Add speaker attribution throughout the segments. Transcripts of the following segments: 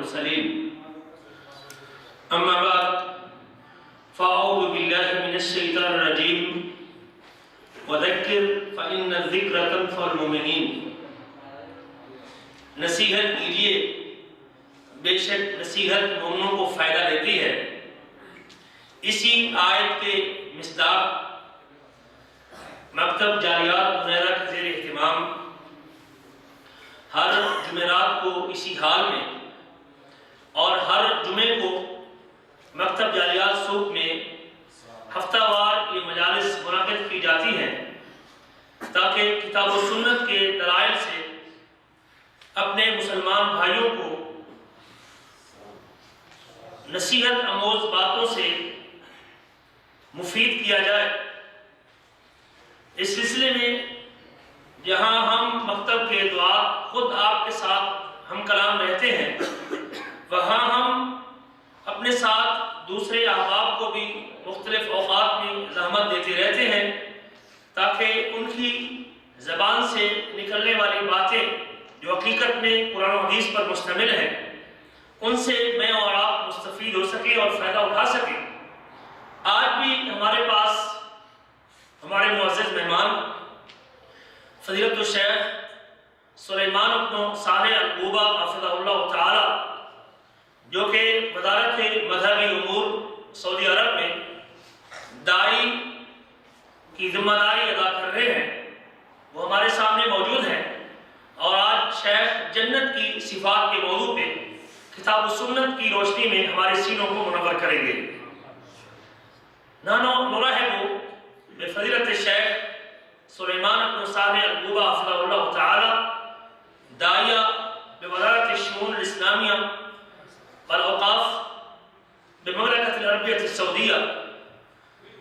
Speaker 1: المرسلين أما بعد فأعوذ بالله من الشيطان الرجيم وذكر فإن الذكر تنفع المؤمنين نصیحت کیجیے، بے شک نصیحت مومنوں کو فائدہ دیتی ہے۔ اسی آیت کے مصداق مکتب جالیات منیرہ کے زیر اہتمام ہر جمعرات کو اسی حال میں اور ہر جمعے کو مکتب جالیات سوق میں ہفتہ وار یہ مجالس منعقد کی جاتی ہیں تاکہ کتاب و سنت کے دلائل سے اپنے مسلمان بھائیوں کو نصیحت آموز باتوں سے مفید کیا جائے۔ اس سلسلے میں جہاں ہم مکتب کے دعات خود آپ کے ساتھ ہم کلام رہتے ہیں، وہاں ہم اپنے ساتھ دوسرے احباب کو بھی مختلف اوقات میں زحمت دیتے رہتے ہیں تاکہ ان کی زبان سے نکلنے والی باتیں جو حقیقت میں قرآن و حدیث پر مشتمل ہیں ان سے میں اور آپ مستفید ہو سکیں اور فائدہ اٹھا سکیں۔ آج بھی ہمارے پاس ہمارے معزز مہمان فضیلت الشیخ سلیمان بن صالح القوبہ حفظہ اللہ تعالی، جو کہ وزارت مذہبی امور سعودی عرب میں داعی کی ذمہ داری ادا کر رہے ہیں، وہ ہمارے سامنے موجود ہیں اور آج شیخ جنت کی صفات کے موضوع پہ کتاب و سنت کی روشنی میں ہمارے سینوں کو منور کریں گے۔ نحن نرحب بفضیلت الشیخ سلیمان بن صالح القوبہ حفظہ اللہ تعالی، داعیہ بوزارت الشؤون الاسلامیہ والأوقاف بمملكة العربية السعودية،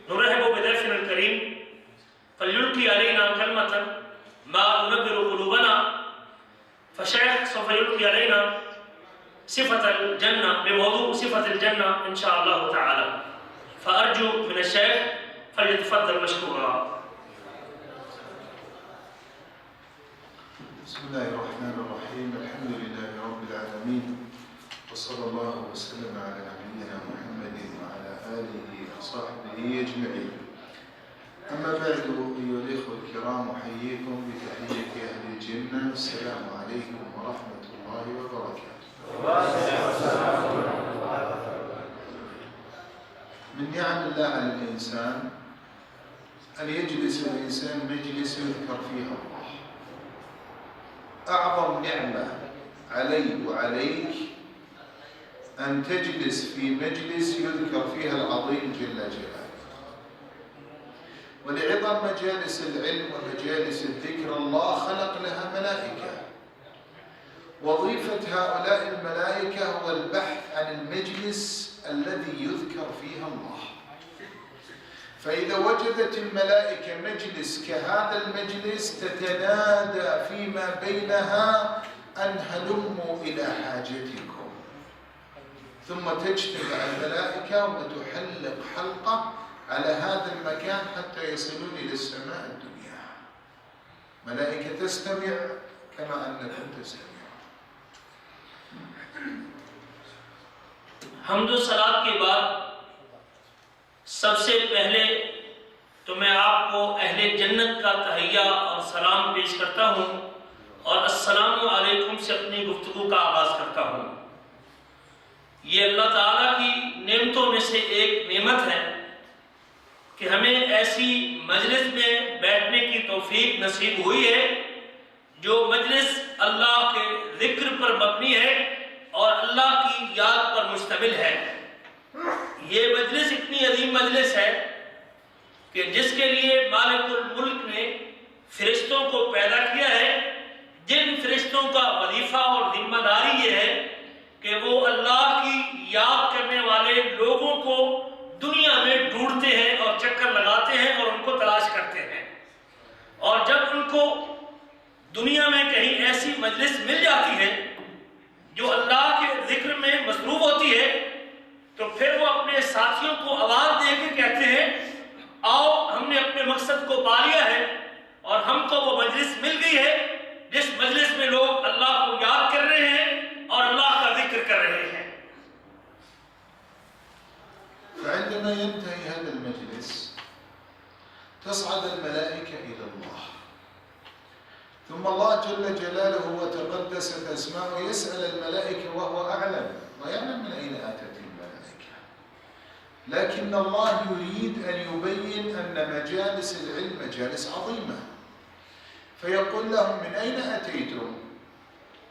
Speaker 1: نرحب بضيفنا الكريم فليلقي علينا كلمة ما ينبر قلوبنا، فشيخ سوف يلقي علينا صفة الجنة بموضوع صفة الجنة إن شاء الله تعالى، فأرجو من الشيخ فليتفضل مشكورا۔
Speaker 2: بسم الله الرحمن الرحيم، الحمد لله رب العالمين، وصلى الله وسلم على نبينا محمد وعلى آله وصحبه أجمعين. أما بعد أيها الإخوة الكرام، أحييكم بتحية أهل الجنة، السلام عليكم ورحمة الله وبركاته. من نعم الله على الإنسان أن يجلس الإنسان مجلس يذكر فيها الله. أعظم نعمة علي وعليك أن تجلس في مجلس يذكر فيها العظيم جل جلاله. ولعظم مجالس العلم ومجالس الذكر الله خلق لها ملائكة، وظيفة هؤلاء الملائكة هو البحث عن المجلس الذي يذكر فيها الله. فإذا وجدت الملائكة مجلس كهذا المجلس تتنادى فيما بينها أن هلموا إلى حاجتكم، ثم تجتمع الملائكة وتحلق حلقة على هذا المكان حتى يصلون إلى السماء الدنيا. ملائكة تستمع كما أنكم تستمعون.
Speaker 1: حمد و صلات کے بعد سب سے پہلے تو میں آپ کو اہل جنت کا تحیہ اور سلام پیش کرتا ہوں اور السلام علیکم سے اپنی گفتگو کا آغاز کرتا ہوں۔ یہ اللہ تعالیٰ کی نعمتوں میں سے ایک نعمت ہے کہ ہمیں ایسی مجلس میں بیٹھنے کی توفیق نصیب ہوئی ہے جو مجلس اللہ کے ذکر پر مبنی ہے اور اللہ کی یاد پر مشتمل ہے۔ یہ مجلس اتنی عظیم مجلس ہے کہ جس کے لیے مالک الملک نے فرشتوں کو پیدا کیا ہے، جن فرشتوں کا وظیفہ اور ذمہ داری یہ ہے کہ وہ اللہ کی یاد کرنے والے لوگوں کو دنیا میں ڈھونڈتے ہیں اور چکر لگاتے ہیں اور ان کو تلاش کرتے ہیں، اور جب ان کو دنیا میں کہیں ایسی مجلس مل جاتی ہے جو اللہ کے ذکر میں مصروف ہوتی ہے تو پھر وہ اپنے ساتھیوں کو آواز دے کے کہتے ہیں آؤ ہم نے اپنے مقصد کو پا لیا ہے اور ہم کو وہ مجلس مل گئی ہے جس مجلس میں لوگ اللہ کو یاد کر رہے ہیں اور اللہ
Speaker 2: عندما ينتهي هذا المجلس تصعد الملائكة إلى الله، ثم الله جل جلاله وتقدست أسماؤه يسأل الملائكة وهو أعلم ويعلم من أين أتت الملائكة، لكن الله يريد أن يبين أن مجالس العلم مجالس عظيمة، فيقول لهم من أين أتيتم؟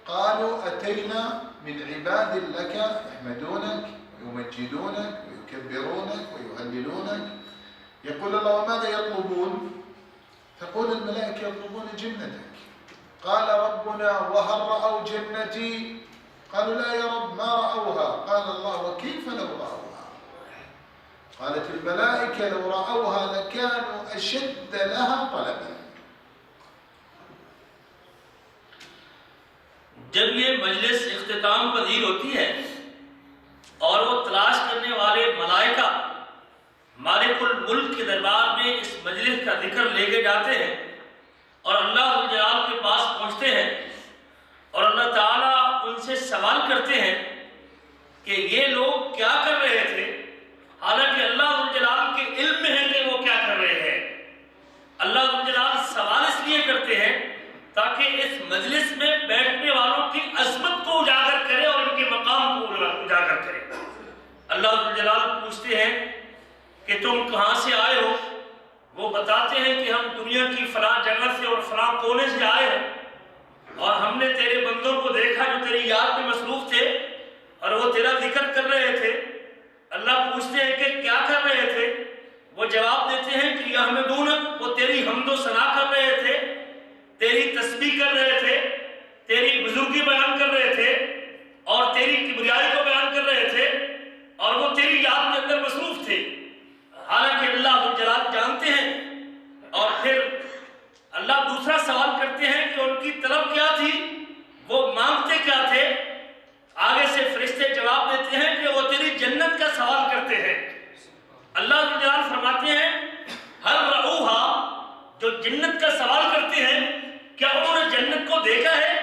Speaker 2: قالوا أتينا من عباد لك يحمدونك ويمجدونك ويكبرونك ويهللونك. يقول الله وماذا يطلبون؟ تقول الملائكة يطلبون جنتك. قال ربنا وهل رأوا جنتي؟ قالوا لا يا رب ما رأوها. قال الله وكيف لو رأوها؟ قالت الملائكة لو رأوها لكانوا أشد لها طلبا.
Speaker 1: جب یہ مجلس اختتام پذیر ہوتی ہے اور وہ تلاش کرنے والے ملائکہ مالک الملک کے دربار میں اس مجلس کا ذکر لے کے جاتے ہیں اور اللہ جلال کے پاس پہنچتے ہیں اور اللہ تعالیٰ ان سے سوال کرتے ہیں کہ یہ لوگ کیا کر رہے تھے، حالانکہ اللہ جلال کے علم میں ہے کہ وہ کیا کر رہے ہیں۔ اللہ جلال سوال اس لیے کرتے ہیں تاکہ اس مجلس میں بیٹھنے والوں کی عظمت کو اجاگر کرے اور ان کے مقام کو اجاگر کرے۔ اللہ جلال پوچھتے ہیں کہ تم کہاں سے آئے ہو؟ وہ بتاتے ہیں کہ ہم دنیا کی فلاں جگہ سے اور فلاں کونے سے آئے ہیں اور ہم نے تیرے بندوں کو دیکھا جو تیری یاد میں مصروف تھے اور وہ تیرا ذکر کر رہے تھے۔ اللہ پوچھتے ہیں کہ کیا کر رہے تھے؟ وہ جواب دیتے ہیں کہ یحمدونک، وہ تیری حمد و ثنا کر رہے تھے، تیری تسبیح کر رہے تھے، تیری بزرگی بیان کر رہے تھے اور تیری کبریائی کو بیان کر رہے تھے اور وہ تیری یاد کے اندر مصروف تھے۔ حالانکہ اللہ جلال جانتے ہیں۔ اور پھر اللہ دوسرا سوال کرتے ہیں کہ ان کی طلب کیا تھی، وہ مانگتے کیا تھے۔ آگے سے فرشتے جواب دیتے ہیں کہ وہ تیری جنت کا سوال کرتے ہیں۔ اللہ جلال فرماتے ہیں ہل رؤوہا، جو جنت کا سوال کرتے ہیں کیا انہوں نے جنت کو دیکھا ہے؟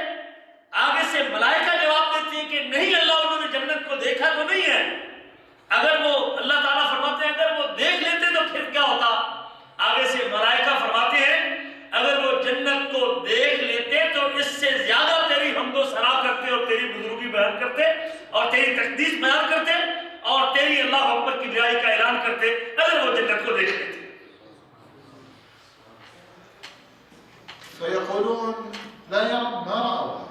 Speaker 1: آگے سے ملائکہ جواب دیتے ہیں کہ نہیں اللہ انہوں نے جنت کو دیکھا تو نہیں ہے۔ اگر وہ اللہ تعالیٰ فرماتے ہیں اگر وہ دیکھ لیتے تو پھر کیا ہوتا؟ آگے سے ملائکہ فرماتے ہیں اگر وہ جنت کو دیکھ لیتے تو اس سے زیادہ تیری حمد و ثنا کرتے اور تیری بزرگی بیان کرتے اور تیری تقدیس بیان کرتے اور تیری اللہ اکبر کی بڑائی کا اعلان کرتے اگر وہ جنت کو دیکھ لیتے۔
Speaker 2: فيقولون لا يا رب ما رأوها.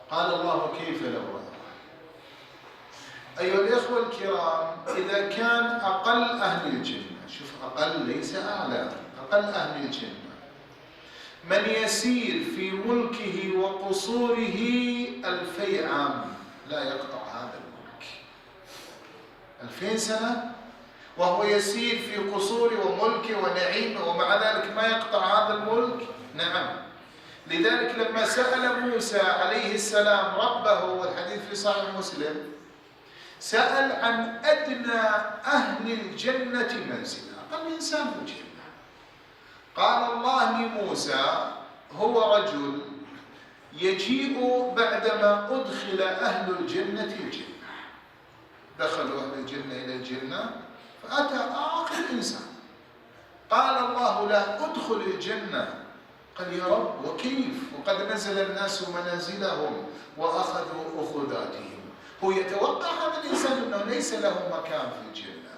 Speaker 2: قال الله كيف لو رأوها. أيها الإخوة الكرام، إذا كان أقل أهل الجنة، شوف أقل ليس أعلى، أقل أهل الجنة من يسير في ملكه وقصوره 2000 عام لا يقطع هذا الملك، 2000 سنة وهو يسير في قصوره وملكه ونعيمه ومع ذلك ما يقطع هذا الملك. نعم، لذلك لما سأل موسى عليه السلام ربه، والحديث في صحيح مسلم، سأل عن أدنى أهل الجنة منزلا، أقل إنسان في الجنة. قال الله لموسى هو رجل يجيء بعدما أدخل أهل الجنة الجنة، دخلوا أهل الجنة إلى الجنة فأتى آخر إنسان، قال الله لا أدخل الجنة. قال يا رب وكيف وقد نزل الناس منازلهم وأخذوا أخذاتهم. هو يتوقع هذا الإنسان أنه ليس له مكان في الجنة.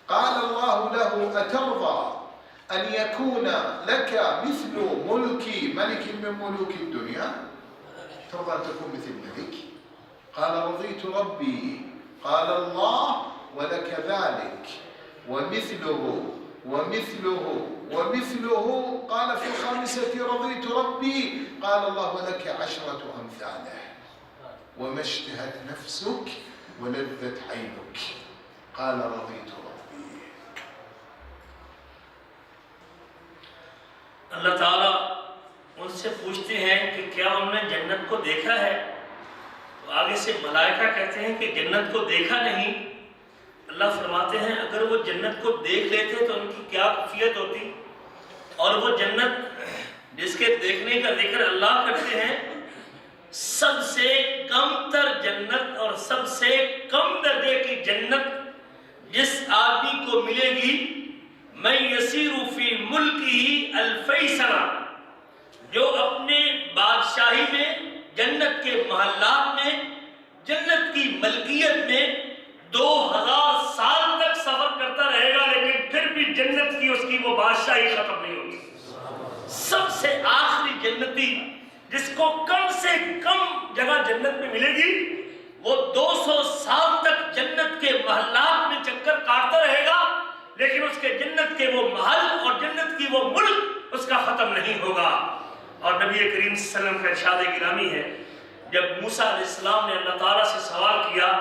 Speaker 2: قال الله له أترضى أن يكون لك مثل ملك من ملوك الدنيا؟ ترضى أن تكون مثل ملك؟ قال رضيت ربي. قال الله ولك ذلك ومثله ومثله ومثله. قال في الخامسة رضيت ربي. قال الله ولك 10 أمثاله. وما اشتهت نفسك ولذت عينك. قال رضيت ربي.
Speaker 1: اللہ تعالیٰ ان سے پوچھتے ہیں کہ کیا انہوں نے جنت کو دیکھا ہے؟ تو آگے سے ملائکہ کہتے ہیں کہ جنت کو دیکھا نہیں۔ اللہ فرماتے ہیں اگر وہ جنت کو دیکھ لیتے تو ان کی کیا کیفیت ہوتی، اور وہ جنت جس کے دیکھنے کا ذکر اللہ کرتے ہیں سب سے کم تر جنت اور سب سے کم درجے کی جنت جس آدمی کو ملے گی من یسیر فی ملکہ الفی سنہ، جو اپنے بادشاہی میں، جنت کے محلات میں، جنت کی ملکیت میں 2000 سال تک سفر کرتا رہے گا، لیکن پھر بھی جنت کی اس کی وہ بادشاہی ختم نہیں ہوگی۔ سب سے آخری جنتی جس کو کم سے کم جگہ جنت میں ملے گی، وہ 200 سال تک جنت کے محلات میں چکر کاٹتا رہے گا، لیکن اس کے جنت کے وہ محل اور جنت کی وہ ملک اس کا ختم نہیں ہوگا۔ اور نبی کریم صلی اللہ علیہ وسلم کا ارشاد گرامی ہے، جب موسیٰ علیہ السلام نے اللہ تعالیٰ سے سوال کیا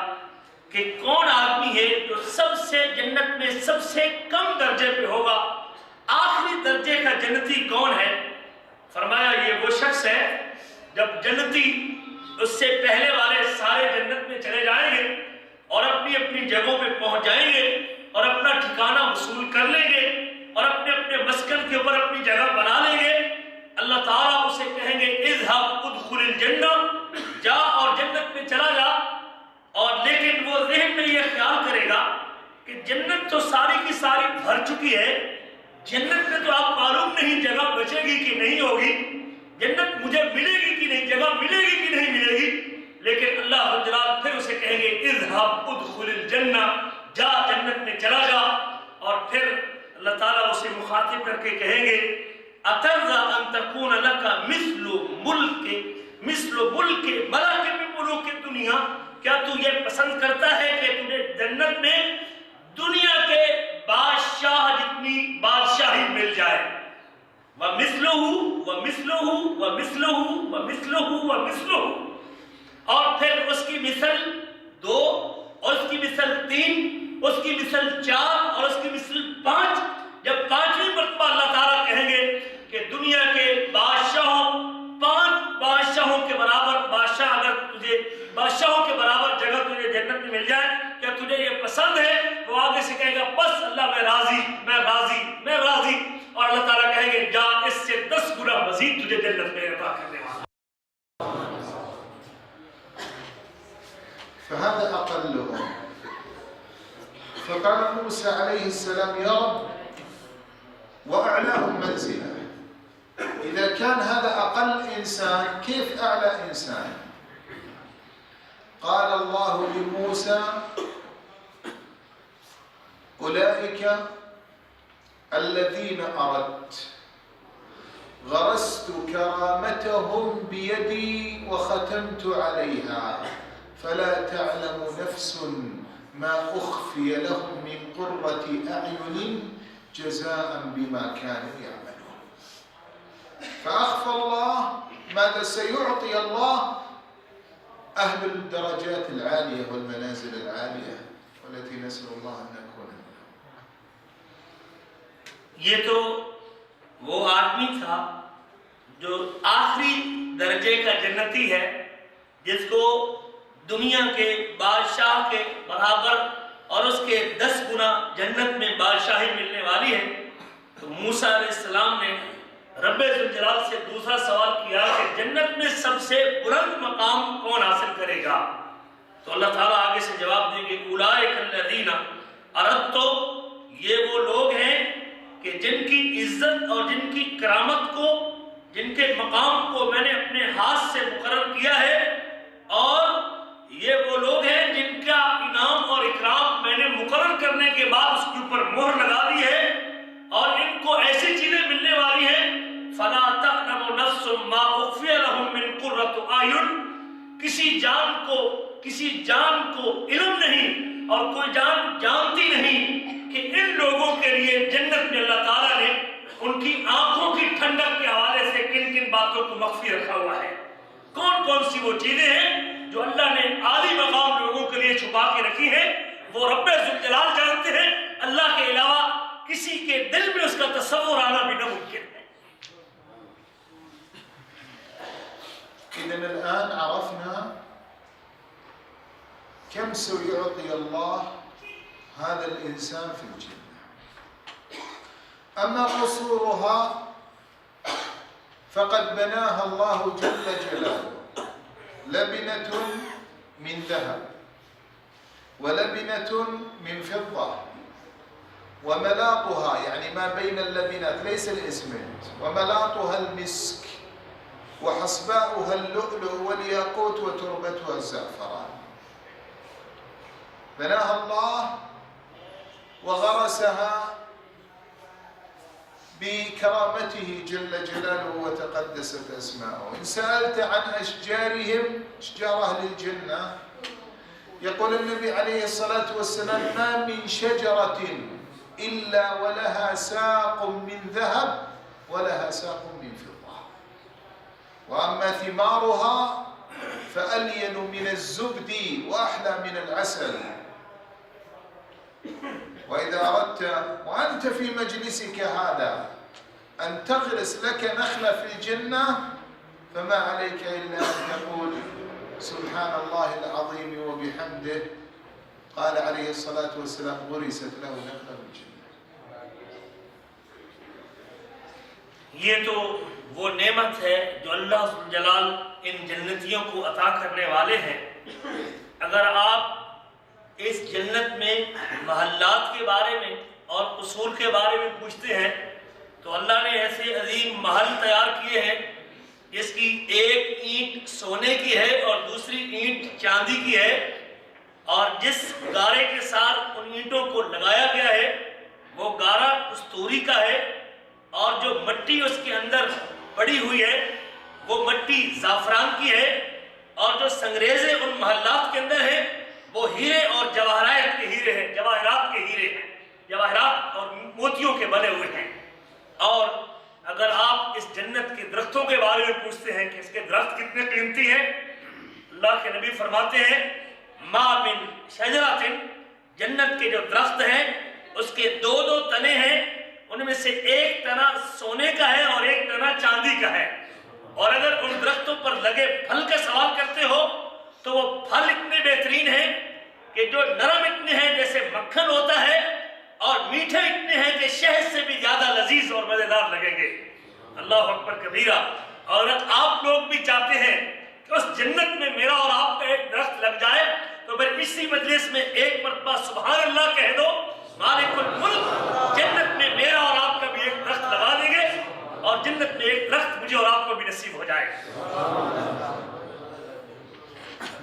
Speaker 1: کہ کون آدمی ہے جو سب سے جنت میں سب سے کم درجے پہ ہوگا، آخری درجے کا جنتی کون ہے؟ فرمایا یہ وہ شخص ہے جب جنتی اس سے پہلے والے سارے جنت میں چلے جائیں گے اور اپنی اپنی جگہوں پہ پہنچ جائیں گے اور اپنا ٹھکانہ وصول کر لیں گے اور اپنے اپنے مسکن کے اوپر اپنی جگہ بنا لیں گے، اللہ تعالیٰ اسے کہیں گے اذهب ادخل الجنہ، جا اور جنت میں چلا جا۔ اور لیکن وہ ذہن میں یہ خیال کرے گا کہ جنت تو ساری کی ساری بھر چکی ہے، جنت میں تو آپ معلوم نہیں جگہ بچے گی کہ نہیں ہوگی، جنت مجھے ملے گی کہ نہیں، جگہ ملے گی کہ نہیں ملے گی، لیکن اللہ جلال پھر اسے کہیں گے اذهب ادخل الجنہ، جا جنت میں چلا جا۔ اور پھر اللہ تعالیٰ اسے مخاطب کر کے کہیں گے اترضى ان تكون لك مثل ملک ملک من ملوک الدنیا، کیا تو یہ پسند کرتا ہے کہ تجھے جنت میں دنیا کے بادشاہ جتنی بادشاہی مل جائے؟ وَمِثْلُهُ وَمِثْلُهُ وَمِثْلُهُ وَمِثْلُهُ وَمِثْلُهُ، اور پھر اس کی مثل 2 اور اس کی مثل 3، اس کی مثل 4 اور اس کی مثل 5۔ جب 5ویں مرتبہ اللہ تعالیٰ کہیں گے کہ دنیا کے بادشاہوں 5 بادشاہوں کے برابر بادشاہ، اگر تجھے بادشاہوں کے برابر جگہ تجھے جنت میں مل جائے، کیا تجھے یہ پسند ہے؟ وہ آگے سے کہے گا بس اللہ میں راضی، میں راضی، میں راضی۔ اور اللہ تعالیٰ کہیں گے جا اس سے 10 گنا مزید تجھے جنت میں عطا کرنے والا۔
Speaker 2: فهذا أقلهم. فقال موسى عليه السلام يا رب وأعلاهم منزلة، إذا كان هذا أقل إنسان كيف أعلى إنسان؟ قال الله لموسى أولئك الذين أردت غرست كرامتهم بيدي وختمت عليها فلا تعلم نفس ما أخفي لهم من قرة أعين جزاء بما كانوا يعملون۔ فأخفى الله ماذا سيعطي الله أهل الدرجات العالية والمنازل العالية والتي نسأل الله أن نكون منها۔
Speaker 1: یہ تو وہ آدمی تھا جو آخری درجے کا جنتی ہے، جس کو دنیا کے بادشاہ کے برابر اور اس کے 10 گنا جنت میں بادشاہی ملنے والی ہے۔ تو موسیٰ علیہ السلام نے رب ذوالجلال سے دوسرا سوال کیا کہ جنت میں سب سے بلند مقام کون حاصل کرے گا؟ تو اللہ تعالیٰ آگے سے جواب دیں گے اولئک الذین اردت، یہ وہ لوگ ہیں کہ جن کی عزت اور جن کی کرامت کو، جن کے مقام کو میں نے اپنے ہاتھ سے مقرر کیا ہے، اور یہ وہ لوگ ہیں جن کا انعام اور اکرام میں نے مقرر کرنے کے بعد اس کے اوپر مہر لگا دی ہے، اور ان کو ایسی چیزیں ملنے والی ہیں فَلَا تَعْلَمُ نَفْسٌ مَا أُخْفِيَ لَهُم مِّن قُرَّةِ أَعْيُنٍ، کسی جان کو علم نہیں اور کوئی جان جانتی نہیں کہ ان لوگوں کے لیے جنت میں اللہ تعالیٰ نے ان کی آنکھوں کی ٹھنڈک کے حوالے سے کن کن باتوں کو مخفی رکھا ہوا ہے۔ کون کون سی وہ چیزیں ہیں جو اللہ نے عالی مقام لوگوں کے لیے چھپا کے رکھی ہیں، وہ رب ذوالجلال جانتے ہیں، اللہ کے علاوہ کسی کے دل میں اس کا تصور آنا بھی ناممکن ہے۔
Speaker 2: إذن الآن عرفنا كم سيعطي الله هذا الإنسان في الجنة. أما قصورها فقد بناها الله جل جلاله، لبنة من ذهب ولبنة من فضة وملاطها يعني ما بين اللبنات ليس الإسمنت وملاطها المسك وحصباؤها اللؤلؤ والياقوت وتربتها الزعفران. بناها الله وغرسها بكرامته جل جلاله وتقدست أسماؤه. إن سألت عن أشجارهم أشجار أهل الجنة يقول النبي عليه الصلاة والسلام ما من شجرة إلا ولها ساق من ذهب ولها ساق من فضة، وأما ثمارها فألين من الزبد وأحلى من العسل. وإذا أردت وأنت في مجلسك هذا أن تغرس لك نخلة في الجنة فما عليك إلا أن تقول سبحان الله العظيم وبحمده. قال عليه الصلاة والسلام غرست له نخلة في الجنة.
Speaker 1: یہ تو وہ نعمت ہے جو اللہ جلال ان جنتیوں کو عطا کرنے والے ہیں۔ اگر آپ اس جنت میں محلات کے بارے میں اور اصول کے بارے میں پوچھتے ہیں تو اللہ نے ایسے عظیم محل تیار کیے ہیں جس کی ایک اینٹ سونے کی ہے اور دوسری اینٹ چاندی کی ہے، اور جس گارے کے ساتھ ان اینٹوں کو لگایا گیا ہے وہ گارا کستوری کا ہے، اور جو مٹی اس کے اندر پڑی ہوئی ہے وہ مٹی زعفران کی ہے، اور جو سنگریزے ان محلات کے اندر ہیں وہ ہیرے اور جواہرات کے ہیرے ہیں، جواہرات کے ہیرے ہیں، جواہرات اور موتیوں کے بنے ہوئے ہیں۔ اور اگر آپ اس جنت کے درختوں کے بارے میں پوچھتے ہیں کہ اس کے درخت کتنے قیمتی ہیں، اللہ کے نبی فرماتے ہیں ما من شجرۃ، جنت کے جو درخت ہیں اس کے دو تنے ہیں، ان میں سے ایک تنا سونے کا ہے اور ایک تنا چاندی کا ہے، اور اگر ان درختوں پر لگے پھل کا سوال کرتے ہو تو وہ پھل اتنے بہترین ہیں کہ جو نرم اتنے ہیں جیسے مکھن ہوتا ہے، اور میٹھے اتنے ہیں کہ شہد سے بھی زیادہ لذیذ اور مزیدار لگیں گے۔ اللہ اکبر کبیرہ۔ اور آپ لوگ بھی چاہتے ہیں کہ اس جنت میں میرا اور آپ کا ایک درخت لگ جائے تو پھر اسی مجلس میں ایک مرتبہ سبحان اللہ کہہ دو، مالک الملک جنت میں میرا اور آپ کا بھی ایک درخت لگا دیں گے، اور جنت میں ایک درخت مجھے اور آپ کو بھی نصیب ہو جائے گا۔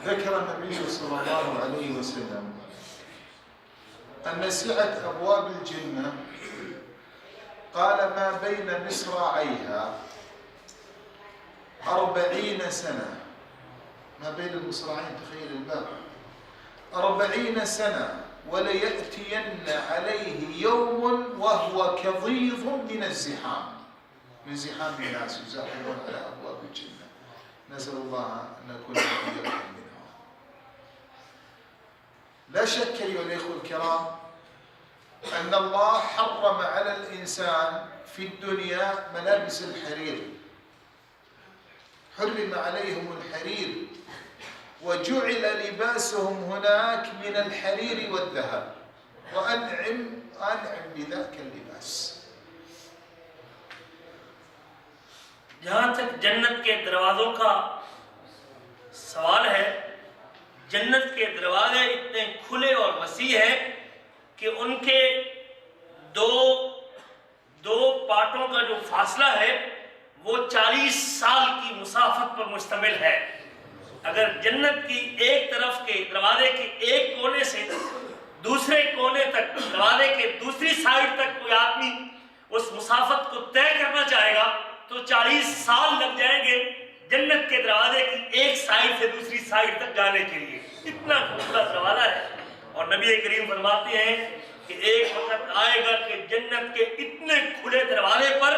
Speaker 2: ذكر النبي صلى الله عليه وسلم أن سعة أبواب الجنة قال ما بين مصراعيها 40 سنة، ما بين المصراعين تخيل الباب 40 سنة، وليأتين عليه يوم وهو كظيظ من الزحام، من زحام الناس يزاحمون على أبواب الجنة، نسأل الله أن نكون إياكم منهم. لا شك أيها الإخوة الكرام أن الله حرم على الإنسان في الدنيا ملابس الحرير، حرم عليهم الحرير وجعل لباسهم هناك من الحرير والذهب، وأنعم بذاك اللباس.
Speaker 1: جہاں تک جنت کے دروازوں کا سوال ہے، جنت کے دروازے اتنے کھلے اور وسیع ہیں کہ ان کے دو پارٹوں کا جو فاصلہ ہے وہ 40 سال کی مسافت پر مشتمل ہے۔ اگر جنت کی ایک طرف کے دروازے کے ایک کونے سے دوسرے کونے تک، دروازے کے دوسری سائیڈ تک کوئی آدمی اس مسافت کو طے کرنا چاہے گا تو 40 سال لگ جائیں گے جنت کے دروازے کی ایک سائیڈ سے دوسری سائیڈ تک جانے کے لیے۔ اتنا خوبصورت دروازہ ہے، اور نبی کریم فرماتے ہیں کہ ایک وقت آئے گا کہ جنت کے اتنے کھلے دروازے پر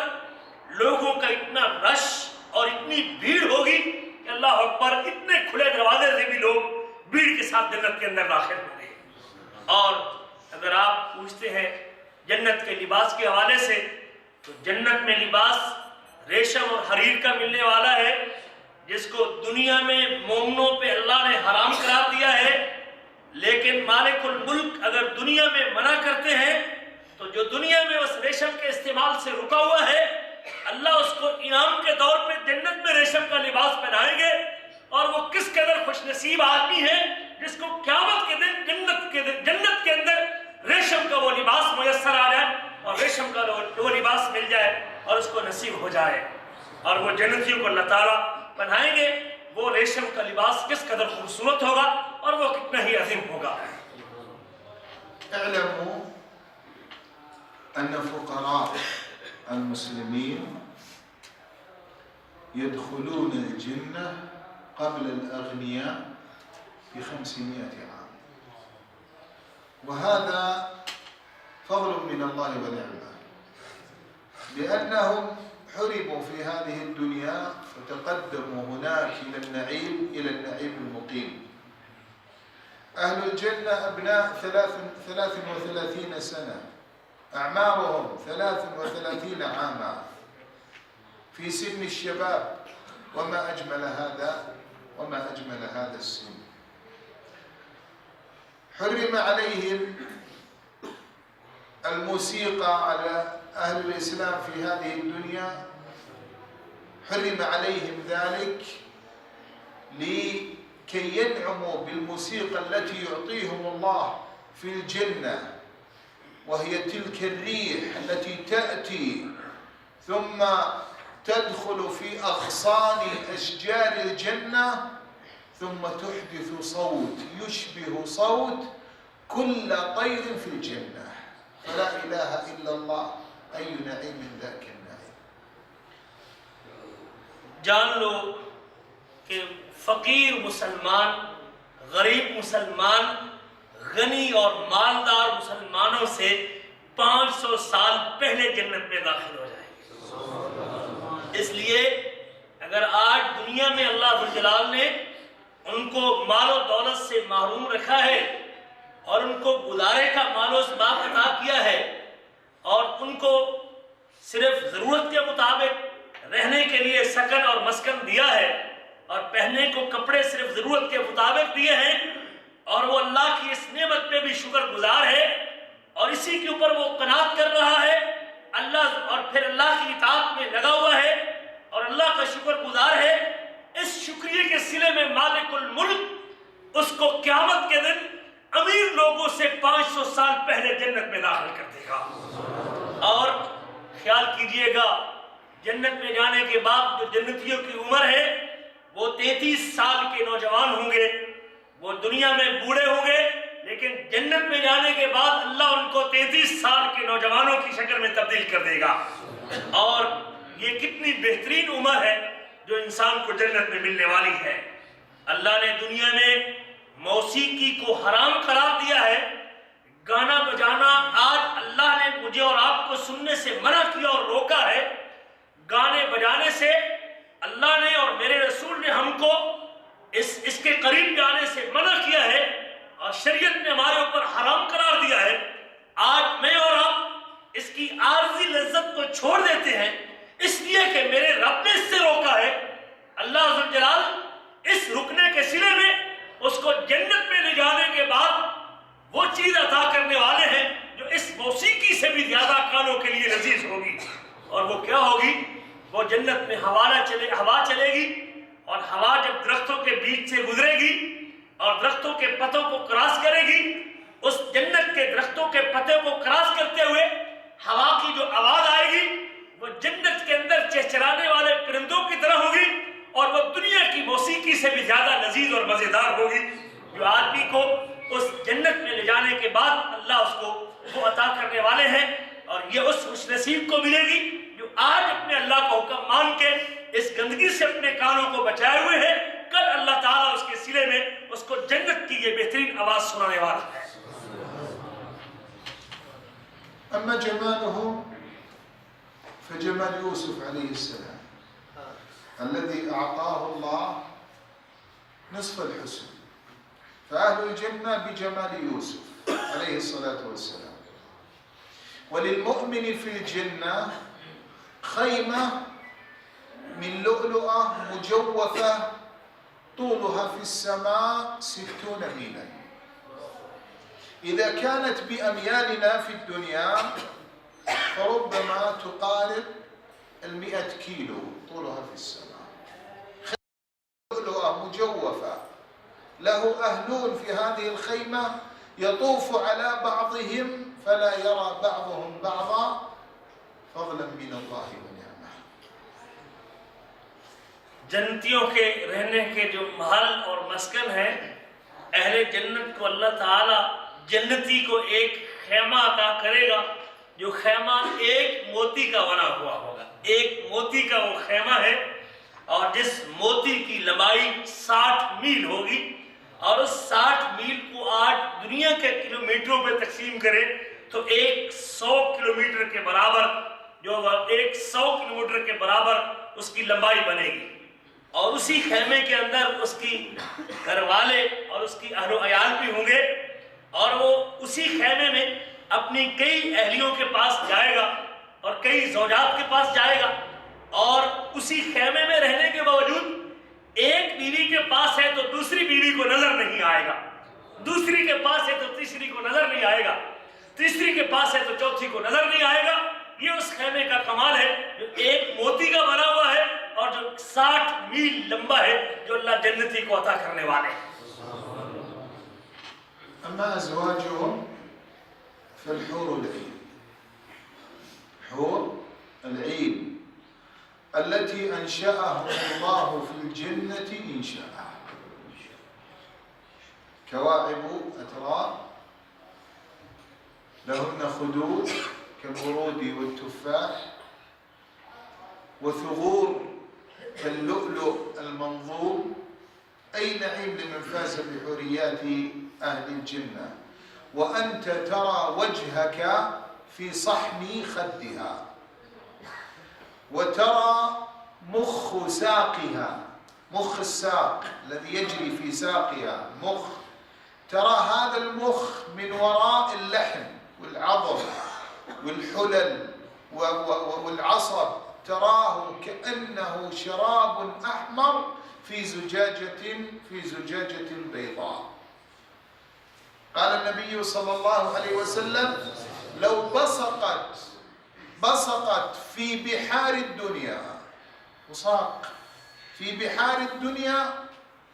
Speaker 1: لوگوں کا اتنا رش اور اتنی بھیڑ ہوگی کہ اللہ اکبر، اتنے کھلے دروازے سے بھی لوگ بھیڑ کے ساتھ جنت کے اندر داخل ہوں گے۔ اور اگر آپ پوچھتے ہیں جنت کے لباس کے حوالے سے تو جنت میں لباس ریشم اور حریر کا ملنے والا ہے، جس کو دنیا میں مومنوں پہ اللہ نے حرام قرار دیا ہے، لیکن مالک الملک اگر دنیا میں منع کرتے ہیں تو جو دنیا میں اس ریشم کے استعمال سے رکا ہوا ہے اللہ اس کو انعام کے طور پہ جنت میں ریشم کا لباس پہنائیں گے، اور وہ کس قدر خوش نصیب آدمی ہے جس کو قیامت کے دن جنت اور اس کو نصیب ہو جائے. اور وہ جنتیوں کو اللہ تعالیٰ بنائیں گے. وہ ریشم کا لباس کس قدر خوبصورت ہوگا اور وہ کتنا ہی عظیم ہوگا.
Speaker 2: اعلموا أن فقراء المسلمين يدخلون الجنة قبل الأغنياء ب500 عام، وهذا فضل من الله ونعمة، لأنهم حرموا في هذه الدنيا فتقدموا هناك إلى النعيم المقيم. أهل الجنة أبناء 33 سنة، أعمارهم 33 عاما في سن الشباب، وما أجمل هذا السن. حرم عليهم الموسيقى على أهل الإسلام في هذه الدنيا، حرم عليهم ذلك لكي ينعموا بالموسيقى التي يعطيهم الله في الجنة، وهي تلك الريح التي تأتي ثم تدخل في أغصان أشجار الجنة ثم تحدث صوت يشبه صوت كل طير في الجنة. فلا إله إلا الله، أي نعيم ذاك النعيم.
Speaker 1: جان لو کہ فقیر مسلمان، غریب مسلمان، غنی اور مالدار مسلمانوں سے 500 سال پہلے جنت میں داخل ہو جائیں گے. اس لیے اگر آج دنیا میں اللہ ذوالجلال نے ان کو مال و دولت سے محروم رکھا ہے اور ان کو گزارے کا مال و اسباب عطا کیا ہے اور ان کو صرف ضرورت کے مطابق رہنے کے لیے سکن اور مسکن دیا ہے اور پہننے کو کپڑے صرف ضرورت کے مطابق دیے ہیں، اور وہ اللہ کی اس نعمت پہ بھی شکر گزار ہے اور اسی کے اوپر وہ قناعت کر رہا ہے اللہ، اور پھر اللہ کی اطاعت میں لگا ہوا ہے اور اللہ کا شکر گزار ہے، اس شکریہ کے صلے میں مالک الملک اس کو قیامت کے دن امیر لوگوں سے 500 سال پہلے جنت میں داخل کر دے گا. اور خیال کیجئے گا جنت میں جانے کے بعد جو جنتیوں کی عمر ہے وہ 33 سال کے نوجوان ہوں گے. وہ دنیا میں بوڑھے ہوں گے لیکن جنت میں جانے کے بعد اللہ ان کو 33 سال کے نوجوانوں کی شکل میں تبدیل کر دے گا. اور یہ کتنی بہترین عمر ہے جو انسان کو جنت میں ملنے والی ہے. اللہ نے دنیا میں موسیقی کو حرام قرار دیا ہے. گانا بجانا آج اللہ نے مجھے اور آپ کو سننے سے منع کیا اور روکا ہے. گانے بجانے سے اللہ نے اور میرے رسول نے ہم کو اس کے قریب جانے سے منع کیا ہے اور شریعت نے ہمارے اوپر حرام قرار دیا ہے. آج میں اور آپ اس کی عارضی لذت کو چھوڑ دیتے ہیں اس لیے کہ میرے رب نے اس سے روکا ہے. اللہ ذوالجلال اس رکنے کے سلے میں اس کو جنت میں لے جانے کے بعد وہ چیز عطا کرنے والے ہیں جو اس موسیقی سے بھی زیادہ کانوں کے لیے لذیذ ہوگی. اور وہ کیا ہوگی؟ وہ جنت میں ہوا چلے گی اور ہوا جب درختوں کے بیچ سے گزرے گی اور درختوں کے پتوں کو کراس کرے گی، اس جنت کے درختوں کے پتے کو کراس کرتے ہوئے ہوا کی جو آواز آئے گی وہ جنت کے اندر چہچہانے والے پرندوں کی طرح ہوگی اور وہ دنیا کی موسیقی سے بھی زیادہ لذیذ اور مزیدار ہوگی. جو آدمی کو اس جنت میں لے جانے کے بعد اللہ اس کو وہ عطا کرنے والے ہیں اور یہ اس خوش نصیب کو ملے گی جو آج اپنے اللہ کا حکم مان کے اس گندگی سے اپنے کانوں کو بچائے ہوئے ہے. کل اللہ تعالیٰ اس کے سلے میں اس کو جنت کی یہ بہترین آواز سنانے والا ہے.
Speaker 2: أما جمالهم فجمال يوسف عليه السلام الذي أعطاه الله نصف الحسن، فأهل الجنة بجمال يوسف عليه الصلاة والسلام. وللمؤمن في الجنة خيمة من لؤلؤة مجوفة طولها في السماء 60 ميلا. إذا كانت بأميالنا في الدنيا فربما تقارب 100 كيلو طولها في السماء. لؤلؤة مجوفة له أهلون في هذه الخيمة يطوف على بعضهم فلا يرى بعضهم بعضا فضلا من الله ونعمة.
Speaker 1: جنتیوں کے رہنے کے جو محل اور مسکن ہے، اہل جنت کو اللہ تعالی جنتی کو ایک خیمہ عطا کرے گا، جو خیمہ ایک موتی کا بنا ہوا ہوگا. ایک موتی کا وہ خیمہ ہے، اور جس موتی کی لمبائی 60 میل ہوگی، اور اس 60 میل کو آج دنیا کے کلومیٹروں پہ تقسیم کرے تو 100 کلومیٹر کے برابر، جو 100 کلومیٹر کے برابر اس کی لمبائی بنے گی. اور اسی خیمے کے اندر اس کی گھر والے اور اس کی اہل و عیال بھی ہوں گے، اور وہ اسی خیمے میں اپنی کئی اہلیوں کے پاس جائے گا اور کئی زوجات کے پاس جائے گا. اور اسی خیمے میں رہنے کے باوجود ایک بیوی کے پاس ہے تو دوسری بیوی کو نظر نہیں آئے گا، دوسری کے پاس ہے تو تیسری کو نظر نہیں آئے گا، تیسری کے پاس ہے تو چوتھی کو نظر نہیں آئے گا. یہ اس خیمے کا کمال ہے جو ایک موتی کا بنا ہوا ہے اور جو 60 میل لمبا ہے، جو اللہ جنتی کو عطا کرنے والے ہیں.
Speaker 2: أما أزواجهم فالحور العين، حور العين التي أنشأهم الله في الجنة إنشاء، كواعب أتراب لهن خدود كالورود والتفاح، وثغور كاللؤلؤ المنظور. أي نعيم لمن فاز بحوريات أهل الجنة. وأنت ترى وجهك في صحن خدها، وترى مخ ساقها، مخ الساق الذي يجري في ساقها مخ، ترى هذا المخ من وراء اللحم والعظم والحلل والعصب، تراه كأنه شراب أحمر في زجاجة بيضاء. قال النبي صلى الله عليه وسلم: لو بصقت في بحار الدنيا، وصاق في بحار الدنيا،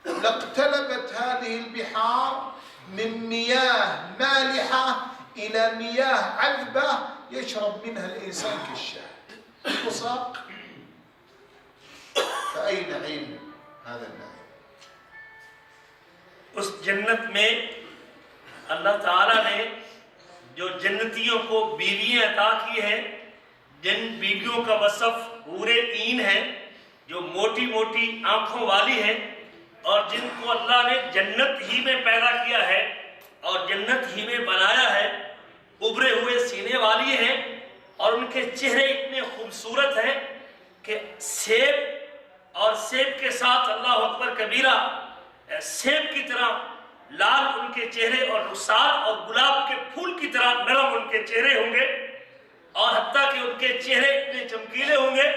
Speaker 2: لاقتلبت هذه البحار من مياه مالحة إلى مياه عذبة يشرب منها الإنسان كالشاي. وصاق، فأي نعيم هذا النعيم.
Speaker 1: اس جنت میں اللہ تعالیٰ نے جو جنتیوں کو بیویاں عطا کی ہے، جن بیویوں کا وصف حور عین ہے، جو موٹی موٹی آنکھوں والی ہے، اور جن کو اللہ نے جنت ہی میں پیدا کیا ہے اور جنت ہی میں بنایا ہے، ابھرے ہوئے سینے والی ہیں، اور ان کے چہرے اتنے خوبصورت ہیں کہ سیب اور سیب کے ساتھ اللہ اکبر کبیرہ، سیب کی طرح لال ان کے چہرے، اور رخسار اور گلاب کے پھول کی طرح نرم ان کے چہرے ہوں گے، اور حتیٰ کہ ان کے چہرے اتنے چمکیلے ہوں گے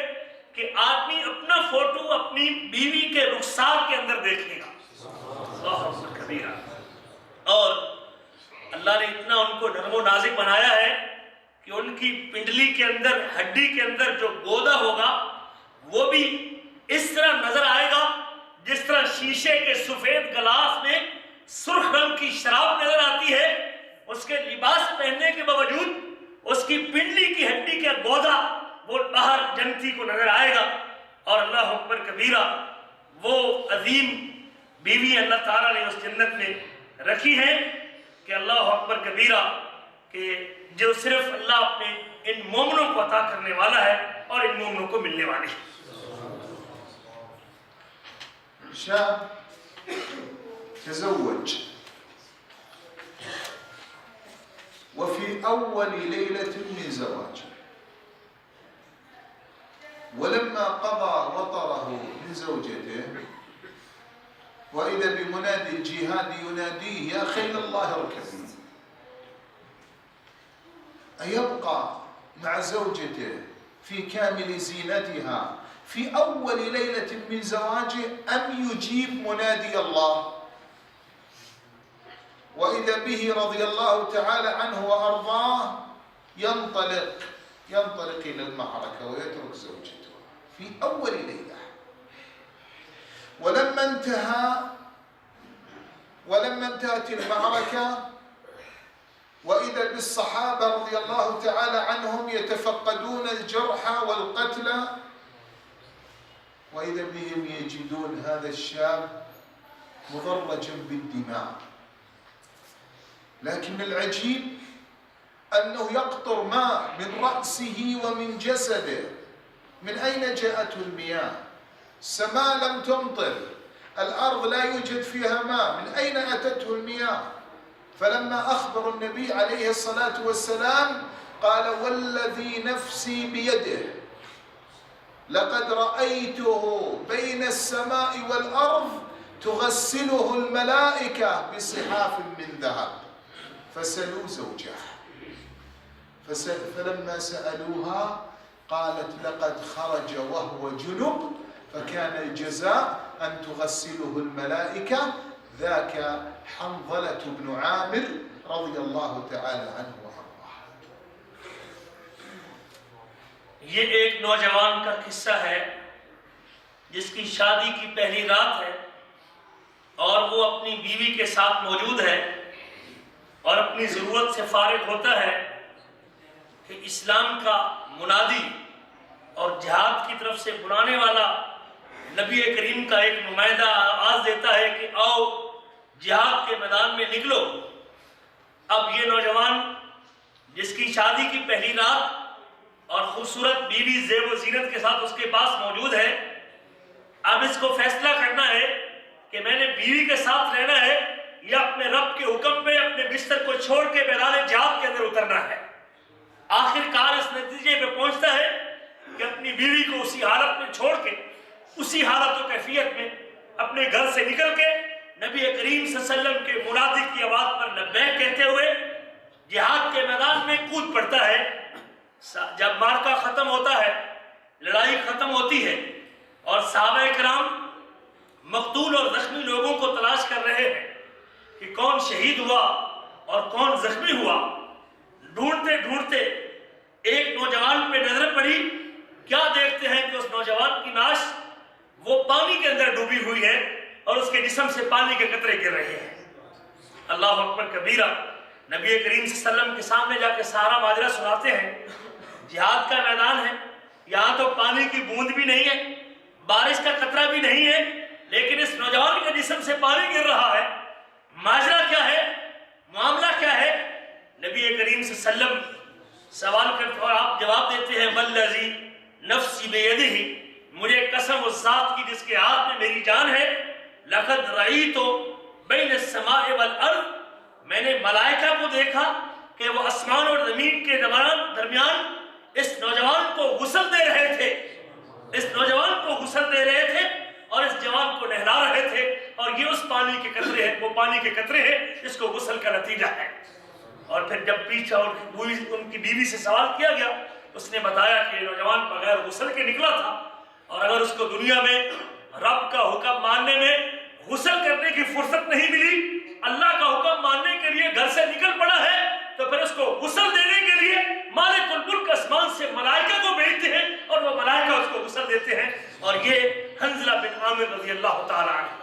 Speaker 1: کہ آدمی اپنا فوٹو اپنی بیوی کے رخسار کے اندر دیکھے گا. اللہ اکبر کبیرہ. اور اللہ نے اتنا ان کو نرم و نازک بنایا ہے کہ ان کی پنڈلی کے اندر، ہڈی کے اندر جو گودا ہوگا وہ بھی اس طرح نظر آئے گا جس طرح شیشے کے سفید گلاس میں سرخ رنگ کی شراب نظر آتی ہے. اس کے لباس پہننے کے باوجود اس کی پنڈلی کی ہڈی کا گودا وہ باہر جنتی کو نظر آئے گا. اور اللہ اکبر کبیرہ، وہ عظیم بیوی اللہ تعالیٰ نے اس جنت میں رکھی ہے کہ اللہ اکبر کبیرہ، کہ جو صرف اللہ اپنے ان مومنوں کو عطا کرنے والا ہے اور ان مومنوں کو ملنے والی ہے.
Speaker 2: شاب تزوج وفي أول ليلة من زواجه، ولما قضى وطره من زوجته وإذا بمنادي الجهاد يناديه: يا خيل الله اركبي. أيبقى مع زوجته في كامل زينتها في أول ليلة من زواجه أم يجيب منادي الله؟ وإذا به رضي الله تعالى عنه وأرضاه ينطلق إلى المعركة ويترك زوجته في أول ليلة. ولما انتهت المعركة وإذا بالصحابة رضي الله تعالى عنهم يتفقدون الجرحى والقتلى، وإذا بهم يجدون هذا الشاب مضرجا بالدماء. لكن العجيب أنه يقطر ماء من رأسه ومن جسده. من أين جاءته المياه؟ السماء لم تمطر، الأرض لا يوجد فيها ماء، من أين أتته المياه؟ فلما أخبر النبي عليه الصلاة والسلام قال: والذي نفسي بيده لقد رأيته بين السماء والأرض تغسله الملائكة بصحاف من ذهب. فسألوا زوجها، فلما سألوها قالت: لقد خرج وهو جنب، فكان الجزاء أن تغسله الملائكة. ذاك حنظلة بن عامر رضي الله تعالى عنه وارضاه.
Speaker 1: یہ ایک نوجوان کا قصہ ہے جس کی شادی کی پہلی رات ہے اور وہ اپنی بیوی کے ساتھ موجود ہے اور اپنی ضرورت سے فارغ ہوتا ہے کہ اسلام کا منادی اور جہاد کی طرف سے بلانے والا نبی کریم کا ایک نمائندہ آواز دیتا ہے کہ آؤ جہاد کے میدان میں نکلو۔ اب یہ نوجوان جس کی شادی کی پہلی رات اور خوبصورت بیوی زیب و زینت کے ساتھ اس کے پاس موجود ہے، اب اس کو فیصلہ کرنا ہے کہ میں نے بیوی کے ساتھ رہنا ہے یا اپنے رب کے حکم پہ اپنے بستر کو چھوڑ کے میدان جہاد کے اندر اترنا ہے۔ آخر کار اس نتیجے پہ پہنچتا ہے کہ اپنی بیوی کو اسی حالت میں چھوڑ کے، اسی حالت و کیفیت میں اپنے گھر سے نکل کے نبی کریم صلی اللہ علیہ وسلم کے منادی کی آواز پر لبیک کہتے ہوئے جہاد کے میدان میں کود پڑتا ہے۔ جب معرکہ ختم ہوتا ہے، لڑائی ختم ہوتی ہے اور صحابہ کرام مقتول اور زخمی لوگوں کو تلاش کر رہے ہیں کہ کون شہید ہوا اور کون زخمی ہوا، ڈھونڈتے ڈھونڈتے ایک نوجوان پہ نظر پڑی۔ کیا دیکھتے ہیں کہ اس نوجوان کی ناش وہ پانی کے اندر ڈوبی ہوئی ہے اور اس کے جسم سے پانی کے قطرے گر رہے ہیں۔ اللہ اکبر کبیرہ۔ نبی کریم صلی اللہ علیہ وسلم کے سامنے جا کے سارا ماجرا سناتے ہیں۔ جہاد کا میدان ہے، یہاں تو پانی کی بوند بھی نہیں ہے، بارش کا قطرہ بھی نہیں ہے، لیکن اس نوجوان کے جسم سے پانی گر رہا ہے۔ ماجرا کیا ہے؟ معاملہ کیا ہے؟ نبی کریم صلی اللہ علیہ وسلم سوال کرتے اور آپ جواب دیتے ہیں: والذی نفسی بیدہ، مجھے قسم اس ذات کی جس کے ہاتھ میں میری جان ہے، لقد رأیت بین السماء والارض، میں نے ملائکہ کو دیکھا کہ وہ آسمان اور زمین کے درمیان اس نوجوان کو غسل دے رہے تھے، اس نوجوان کو غسل دے رہے تھے اور اس جوان کو نہلا رہے تھے، اور یہ اس پانی کے قطرے ہیں، وہ پانی کے قطرے ہیں اس کو غسل کا نتیجہ ہے۔ اور پھر جب پیچھے ان کی بیوی سے سوال کیا گیا، اس نے بتایا کہ یہ نوجوان بغیر غسل کے نکلا تھا، اور اگر اس کو دنیا میں رب کا حکم ماننے میں غسل کرنے کی فرصت نہیں ملی، اللہ کا حکم ماننے کے لیے گھر سے نکل پڑا ہے، تو پھر اس کو غسل دینے کے لیے مالک الملک آسمان سے ملائکہ کو بھیجتے ہیں اور وہ ملائکہ اس کو غسل دیتے ہیں، اور یہ حنظلہ بن عامر رضی اللہ تعالی عنہ ہے۔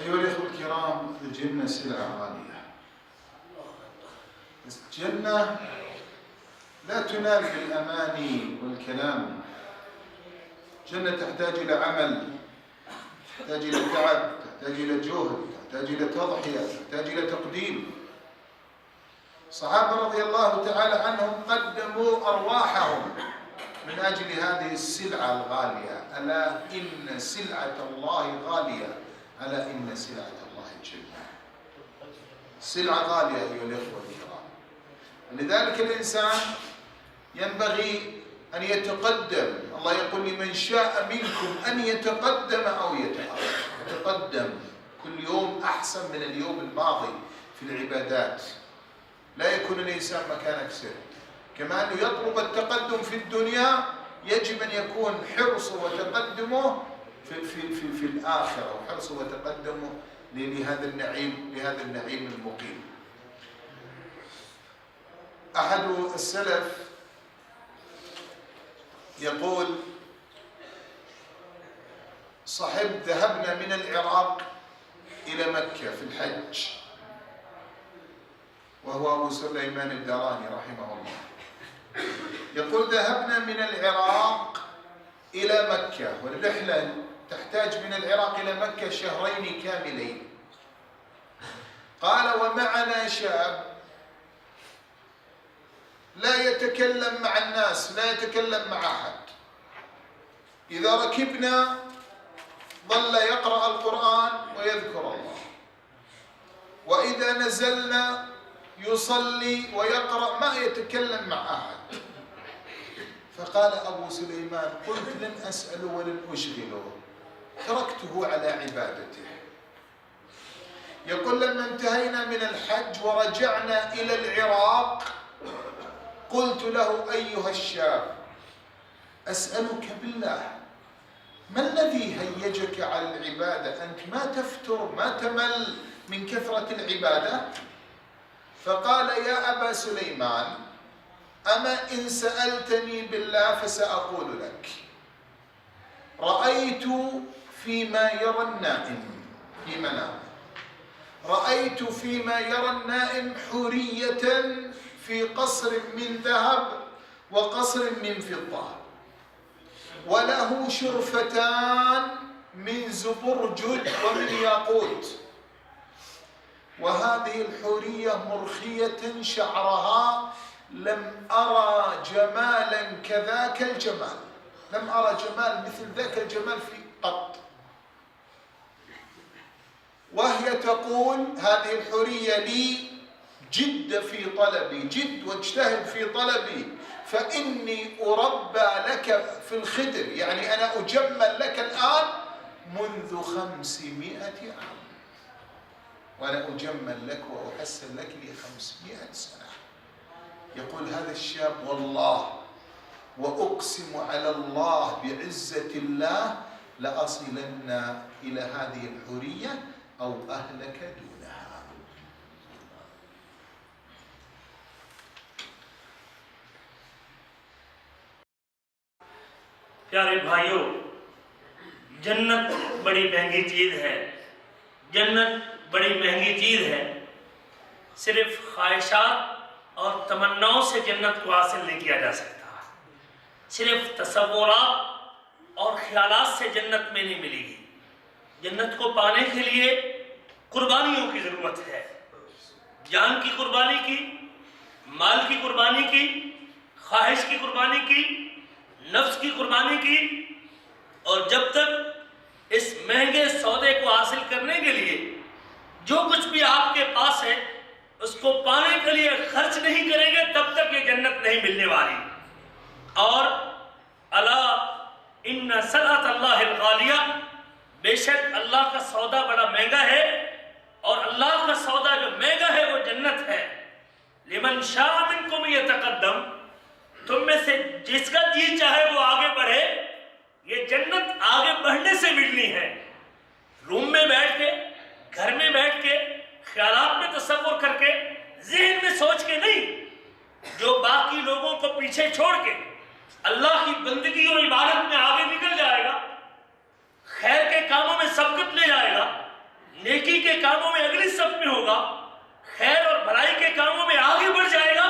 Speaker 2: أيها الأخوة الكرام، الجنة سلعة غالية. الجنة لا تنال بالأماني والكلام. الجنة تحتاج إلى عمل، تحتاج إلى تعب، تحتاج إلى جهد، تحتاج إلى تضحية، تحتاج إلى تقديم. الصحابة رضي الله تعالى عنهم قدموا أرواحهم من أجل هذه السلعة الغالية. ألا إن سلعة الله غالية، ألا إن سلعة الله الجنة. سلعة غالية أيها الأخوة الكرام. لذلك الإنسان ينبغي أن يتقدم. الله يقول: لمن شاء منكم أن يتقدم أو يتأخر. يتقدم كل يوم أحسن من اليوم الماضي في العبادات. لا يكون الإنسان مكانك سر. كما أنه يطلب التقدم في الدنيا، يجب أن يكون حرصه وتقدمه في الآخرة، وحرصه وتقدمه لهذا النعيم المقيم. أحد السلف يقول: ذهبنا من العراق إلى مكة في الحج، وهو أبو سليمان الداراني رحمه الله. يقول ذهبنا من العراق إلى مكة، والرحلة تحتاج من العراق إلى مكة 2 شهر كاملين. قال ومعنا شاب لا يتكلم مع الناس، لا يتكلم مع أحد. إذا ركبنا ظل يقرأ القرآن ويذكر الله، وإذا نزلنا يصلي ويقرأ، ما يتكلم مع أحد. فقال أبو سليمان قلت لن أسأله ولن أشغله، تركته على عبادته. يقول لما انتهينا من الحج ورجعنا إلى العراق قلت له أيها الشاب أسألك بالله ما الذي هيجك على العبادة؟ أنت ما تفتر، ما تمل من كثرة العبادة؟ فقال يا أبا سليمان أما إن سألتني بالله فسأقول لك رأيت فيما يرى النائم في منامه، رأيت فيما يرى النائم حورية في قصر من ذهب وقصر من فضة، وله شرفتان من زبرجد ومن ياقوت، وهذه الحورية مرخية شعرها، لم أرى جمالا كذاك الجمال، لم أرى جمال مثل ذاك الجمال في قط. وهي تقول هذه الحورية لي جد في طلبي، جد واجتهد في طلبي، فإني أربى لك في الخدر، يعني أنا أجمل لك الآن منذ 500 عام، وأنا أجمل لك وأحسن لك لي 500 سنة. يقول هذا الشاب والله وأقسم على الله بعزة الله لأصلن إلى هذه الحورية أو أهلك دونها.
Speaker 1: پیارے بھائیوں، جنت بڑی مہنگی چیز ہے، جنت بڑی مہنگی چیز ہے۔ صرف خواہشات اور تمناؤں سے جنت کو حاصل نہیں کیا جا سکتا، صرف تصورات اور خیالات سے جنت میں نہیں ملے گی۔ جنت کو پانے کے لیے قربانیوں کی ضرورت ہے، جان کی قربانی کی، مال کی قربانی کی، خواہش کی قربانی کی، نفس کی قربانی کی، اور جب تک اس مہنگے سودے کو حاصل کرنے کے لیے جو کچھ بھی آپ کے پاس ہے اس کو پانے کے لیے خرچ نہیں کریں گے تب تک یہ جنت نہیں ملنے والی۔ اور الا ان سلعۃ اللہ الغالیہ، بے شک اللہ کا سودا بڑا مہنگا ہے، اور اللہ کا سودا جو مہنگا ہے وہ جنت ہے۔ لمن شاء منکم یتقدم، تم میں سے جس کا جی چاہے وہ آگے بڑھے، یہ جنت آگے بڑھنے سے ملنی ہے۔ روم میں بیٹھ کے، گھر میں بیٹھ کے، خیالات میں تصور کر کے، ذہن میں سوچ کے نہیں، جو باقی لوگوں کو پیچھے چھوڑ کے اللہ کی بندگی اور عبادت میں آگے نکل جائے گا، خیر کے کاموں میں سبقت لے جائے گا، نیکی کے کاموں میں اگلی صف میں ہوگا، خیر اور بھلائی کے کاموں میں آگے بڑھ جائے گا،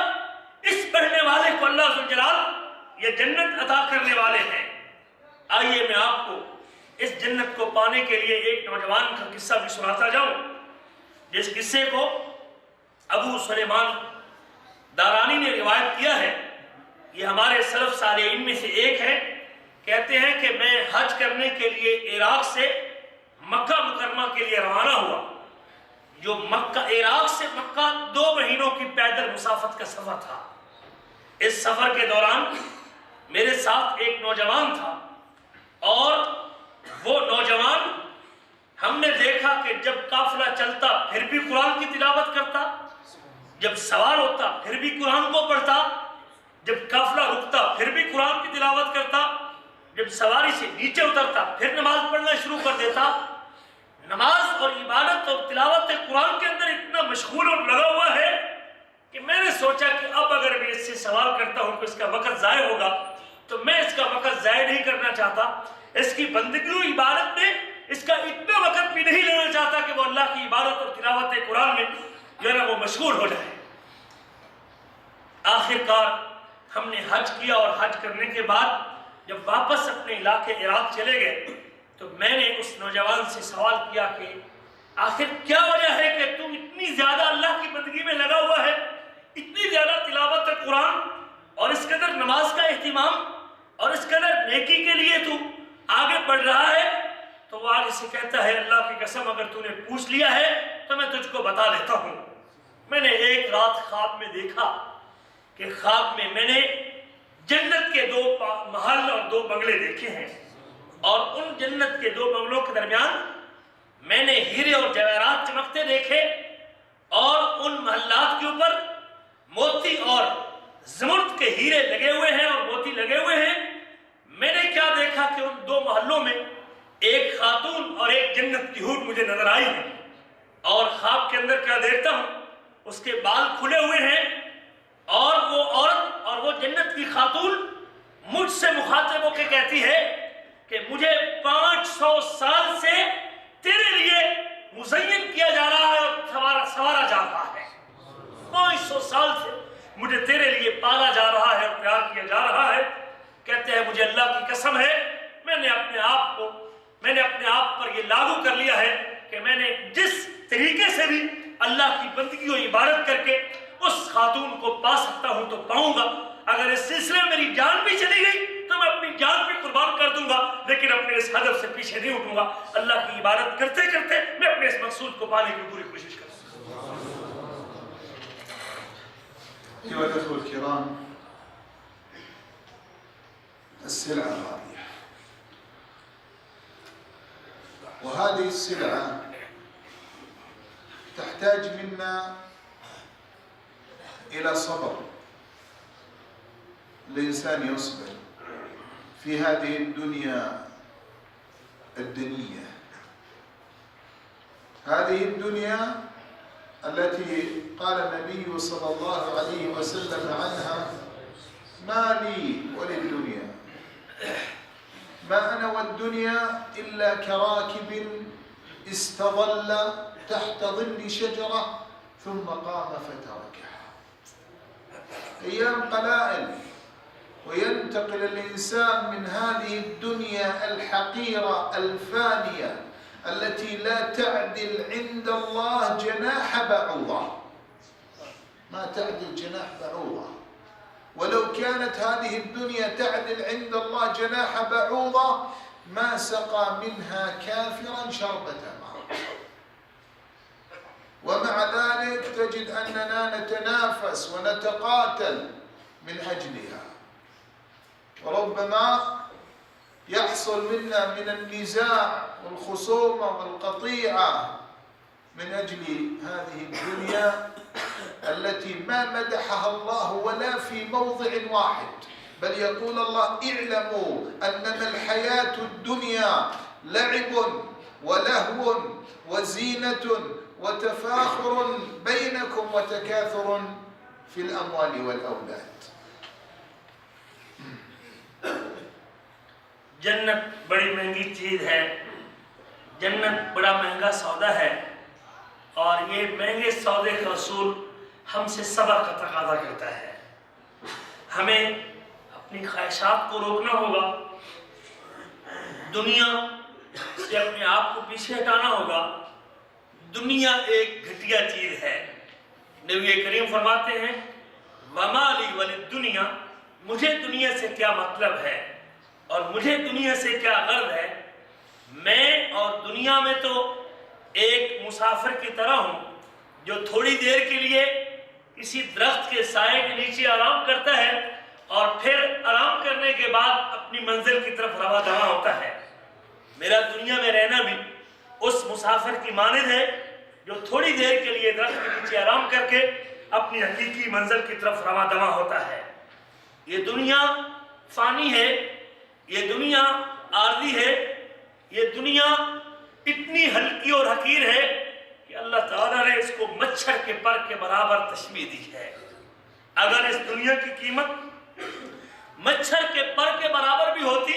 Speaker 1: اس بڑھنے والے کو اللہ ذوالجلال یہ جنت عطا کرنے والے ہیں۔ آئیے میں آپ کو اس جنت کو پانے کے لیے ایک نوجوان کا قصہ بھی سناتا جاؤں، جس قصے کو ابو سلیمان دارانی نے روایت کیا ہے۔ یہ ہمارے سلف صالحین میں سے ایک ہے۔ کہتے ہیں کہ میں حج کرنے کے لیے عراق سے مکہ مکرمہ کے لیے روانہ ہوا، جو عراق سے مکہ 2 مہینوں کی پیدل مسافت کا سفر تھا۔ اس سفر کے دوران میرے ساتھ ایک نوجوان تھا، اور وہ نوجوان ہم نے دیکھا کہ جب قافلہ چلتا پھر بھی قرآن کی تلاوت کرتا، جب سوار ہوتا پھر بھی قرآن کو پڑھتا، جب قافلہ رکتا پھر بھی قرآن کی تلاوت کرتا، جب سواری سے نیچے اترتا پھر نماز پڑھنا شروع کر دیتا۔ نماز اور عبادت اور تلاوت قرآن کے اندر اتنا مشغول اور لگا ہوا ہے کہ میں نے سوچا کہ اب اگر میں اس سے سوال کرتا ہوں کہ اس کا وقت ضائع ہوگا، تو میں اس کا وقت ضائع نہیں کرنا چاہتا۔ اس کی بندگی و عبادت میں اس کا اتنا وقت بھی نہیں لینا چاہتا کہ وہ اللہ کی عبادت اور تلاوت قرآن میں جو ہے نا وہ مشغول ہو جائے۔ آخر کار ہم نے حج کیا اور حج کرنے کے بعد جب واپس اپنے علاقے عراق چلے گئے تو میں نے اس نوجوان سے سوال کیا کہ آخر کیا وجہ ہے کہ تم اتنی زیادہ اللہ کی بندگی میں لگا ہوا ہے، اتنی زیادہ تلاوت قرآن اور اس قدر نماز کا اہتمام اور اس قدر نیکی کے لیے تو آگے بڑھ رہا ہے؟ تو وہ آگے سے کہتا ہے اللہ کی قسم اگر تو نے پوچھ لیا ہے تو میں تجھ کو بتا دیتا ہوں۔ میں نے ایک رات خواب میں دیکھا کہ خواب میں نے جنت کے 2 محل اور 2 بنگلے دیکھے ہیں، اور ان جنت کے 2 بنگلوں کے درمیان میں نے ہیرے اور جواہرات چمکتے دیکھے، اور ان محلات کے اوپر موتی اور زمرد کے ہیرے لگے ہوئے ہیں اور موتی لگے ہوئے ہیں۔ میں نے کیا دیکھا کہ ان 2 محلوں میں ایک خاتون اور ایک جنت کی حور مجھے نظر آئی ہے، اور خواب کے اندر کیا دیکھتا ہوں اس کے بال کھلے ہوئے ہیں، اور وہ عورت اور وہ جنت کی خاتون مجھ سے مخاطب ہو کے کہتی ہے کہ مجھے 500 سال سے تیرے لیے مزین کیا جا رہا ہے اور سوارا جا رہا ہے۔ 500 سال سے مجھے تیرے لیے پالا جا رہا ہے اور پیار کیا جا رہا ہے۔ کہتے ہیں مجھے اللہ کی قسم ہے میں نے اپنے آپ پر یہ لاگو کر لیا ہے کہ میں نے جس طریقے سے بھی اللہ کی بندگی و عبادت کر کے اس خاتون کو پا سکتا ہوں تو پاؤں گا۔ اگر اس سلسلے میں میری جان بھی چلی گئی تو میں اپنی جان بھی قربان کر دوں گا، لیکن اپنے اس ہدف سے پیچھے نہیں اٹھوں گا۔ اللہ کی عبادت کرتے کرتے میں اپنے اس مقصود کو پانے کی پوری کوشش کروں گا۔
Speaker 2: أيها الأخوة الكرام، السلعة غالية، وهذه السلعة تحتاج منا إلى صبر. الإنسان يصبر في هذه الدنيا الدنية، هذه الدنيا التي قال النبي صلى الله عليه وسلم عنها ما لي وللدنيا، ما أنا والدنيا إلا كراكب استظل تحت ظل شجرة ثم قام فتركها. أيام قلائل وينتقل الإنسان من هذه الدنيا الحقيرة الفانية التي لا تعدل عند الله جناح بعوضة، ما تعدل جناح بعوضة، ولو كانت هذه الدنيا تعدل عند الله جناح بعوضة ما سقى منها كافرا شربة ماء. ومع ذلك تجد أننا نتنافس ونتقاتل من أجلها، وربما يحصل منا من النزاع والخصومة والقطيعة من أجل هذه الدنيا التي ما مدحها الله ولا في موضع واحد، بل يقول الله اعلموا أنما الحياة الدنيا لعب ولهو وزينة وتفاخر بينكم وتكاثر في الأموال والأولاد.
Speaker 1: جنت بڑی مہنگی چیز ہے، جنت بڑا مہنگا سودا ہے، اور یہ مہنگے سودے کا اصول ہم سے صبر کا تقاضا کرتا ہے۔ ہمیں اپنی خواہشات کو روکنا ہوگا، دنیا سے اپنے آپ کو پیچھے ہٹانا ہوگا۔ دنیا ایک گھٹیا چیز ہے۔ نبی کریم فرماتے ہیں وَمَا لِي وَلِلدُّنْيَا، مجھے دنیا سے کیا مطلب ہے اور مجھے دنیا سے کیا غرض ہے؟ میں اور دنیا میں تو ایک مسافر کی طرح ہوں جو تھوڑی دیر کے لیے کسی درخت کے سائے کے نیچے آرام کرتا ہے اور پھر آرام کرنے کے بعد اپنی منزل کی طرف رواں دواں ہوتا ہے۔ میرا دنیا میں رہنا بھی اس مسافر کی مانند ہے جو تھوڑی دیر کے لیے درخت کے نیچے آرام کر کے اپنی حقیقی منزل کی طرف رواں دواں ہوتا ہے۔ یہ دنیا فانی ہے، یہ دنیا عارضی ہے، یہ دنیا اتنی ہلکی اور حقیر ہے کہ اللہ تعالیٰ نے اس کو مچھر کے پر کے برابر تشبیہ دی ہے۔ اگر اس دنیا کی قیمت مچھر کے پر کے برابر بھی ہوتی